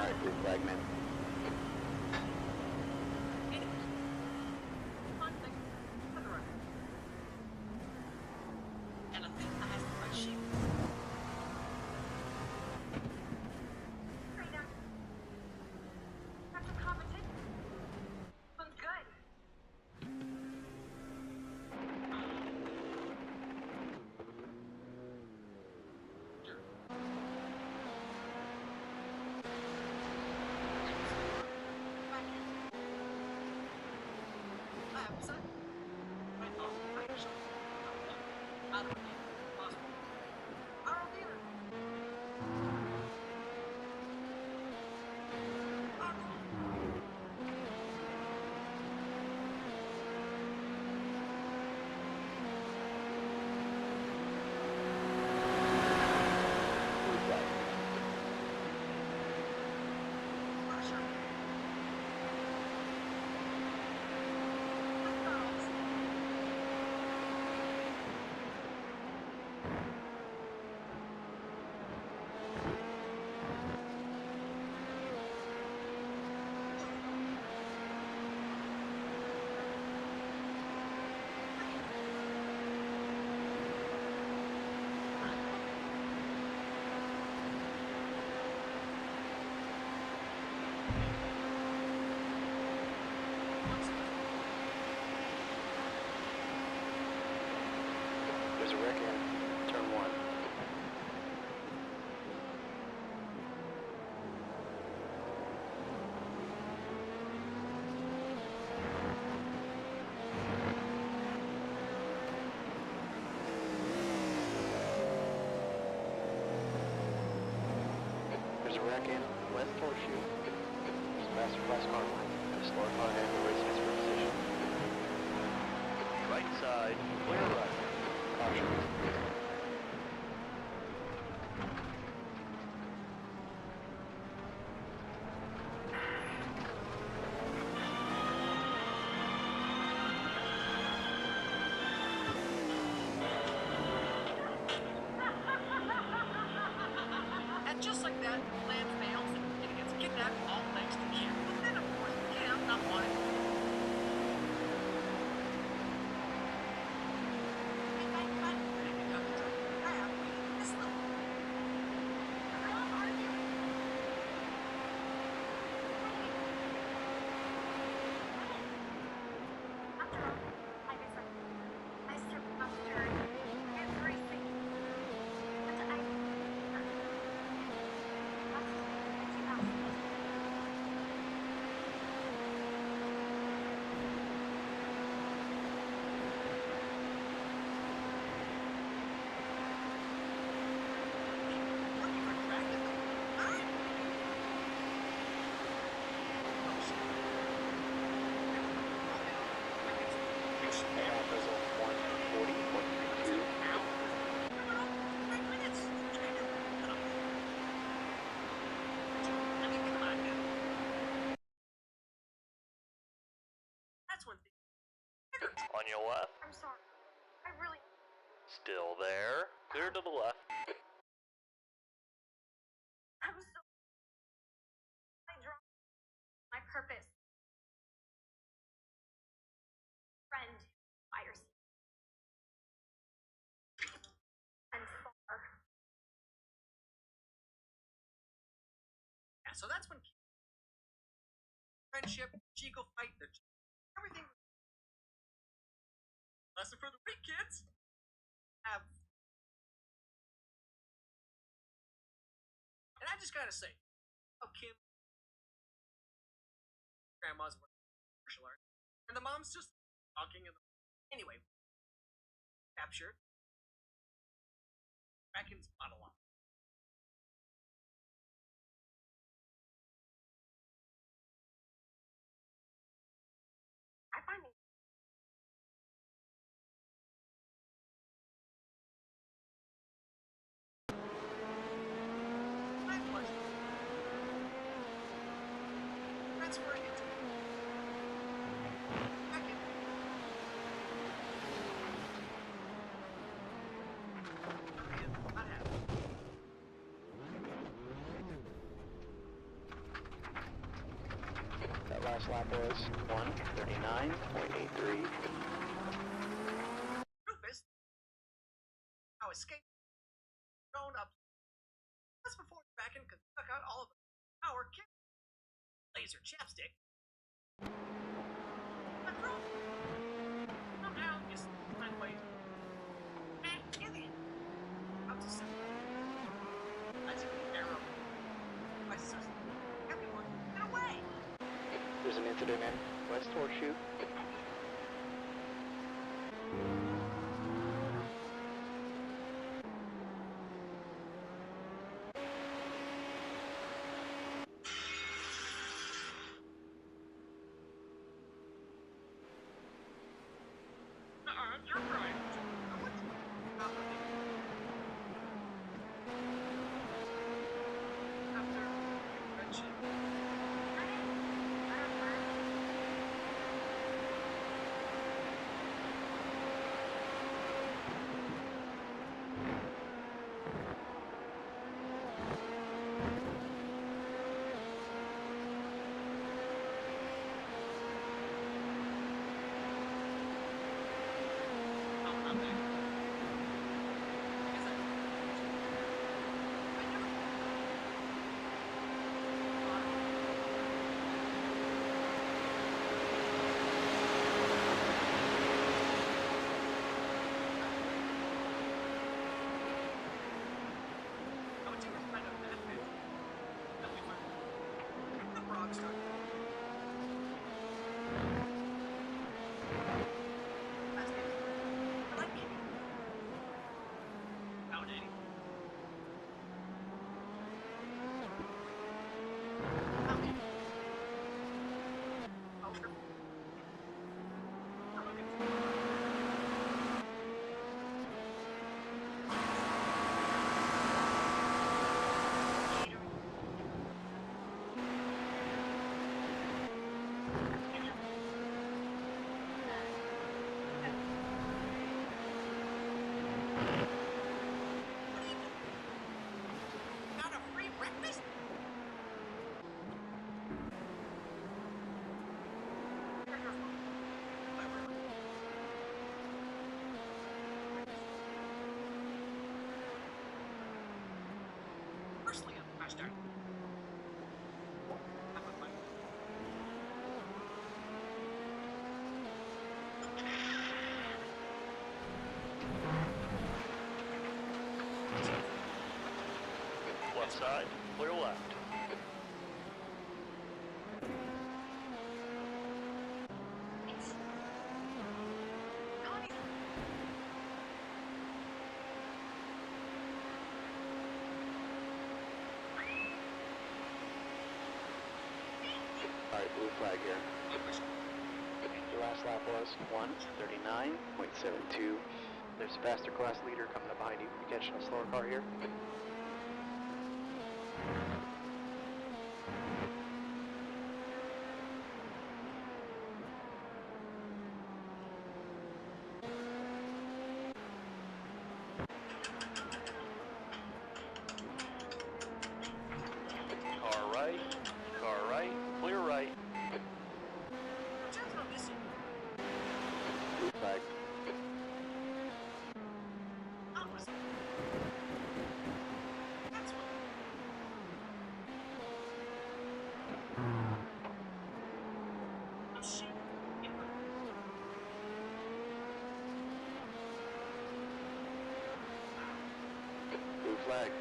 Alright, blue flag, man. Blue flag. There's a wreck in turn 1. There's a wreck in West Horseshoe. There's a master class car line. A slower car ahead will race against for position.
Right side, clear right.
Caution.
And just like that, Lance fails and he gets kidnapped, all thanks to Kim. But then, of course, Kim, not wanting.
The lap is a 1:40.32.
That's one thing.
On your left.
I'm sorry. I really.
Still there. Clear to the left.
I was so. I dropped my purpose. Friend, fire and far. Yeah, so that's when friendship, Chico fight, everything. Lesson for the week, kids. And I just gotta say, oh, Kim, grandma's martial arts, and the mom's just talking. And anyway, captured. Raccoon's monologue. I find it. My pleasure. That's where I get to. Second. Not happy.
That last lap was 1:39.83.
Rufus, how escape thrown up just before Kraken could suck out all of the power kick laser chapstick. But somehow just find ways. Idiot. Up to 7. I took the arrow. My sister. Everyone, get away!
There's an incident in West Horseshoe.
You're right. After friendship. start. Up with my.
Left side, clear left.
Alright, blue flag here. Your last lap was 1:39.72. There's a faster class leader coming up behind you. You catching a slower car here?
Car right, clear right.
Gentlemen, listen.
Blue flag.
Opposite. That's what. Oh shit.
Blue flag.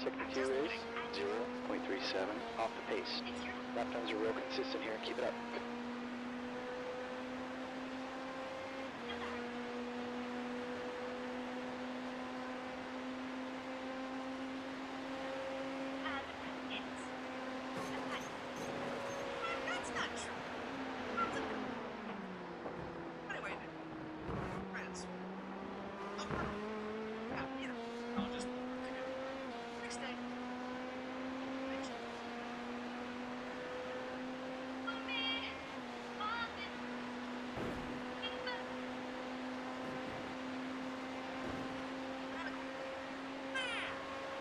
Sector 2 is 0.37 off the pace. Lap times are real consistent here. Keep it up.
That's not true. Anyway, friends. I'll just next day. Thank you.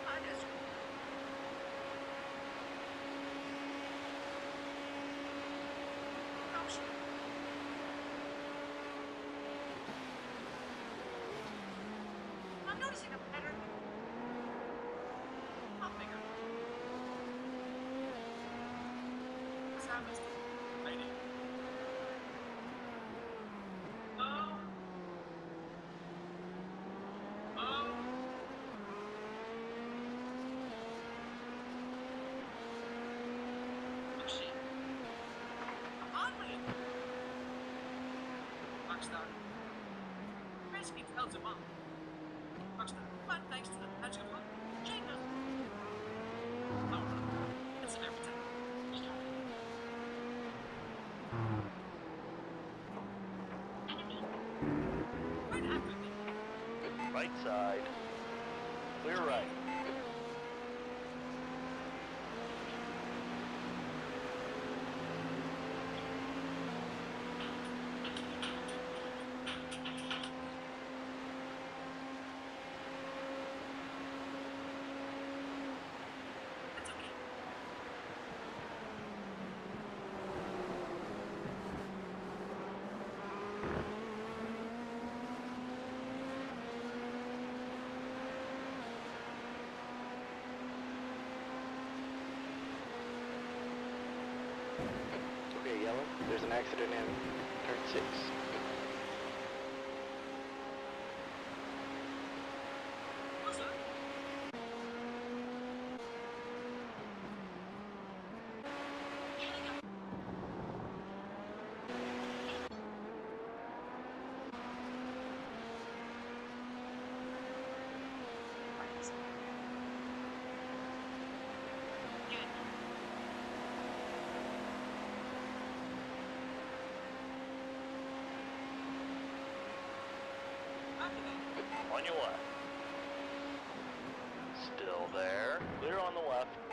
I just. Oh shit. I'm noticing a pattern. I'll figure. What's happened? I did. Oh. Oh shit. Oddly. Rockstar. Basically tells him off. Rockstar. But thanks to the magic of hope, Jane doesn't. Oh, it's every time. Right after me.
Right side, clear right.
That's okay.
Okay, yellow. There's an accident in turn 6.
What's up?
On your left. Still there. Clear on the left.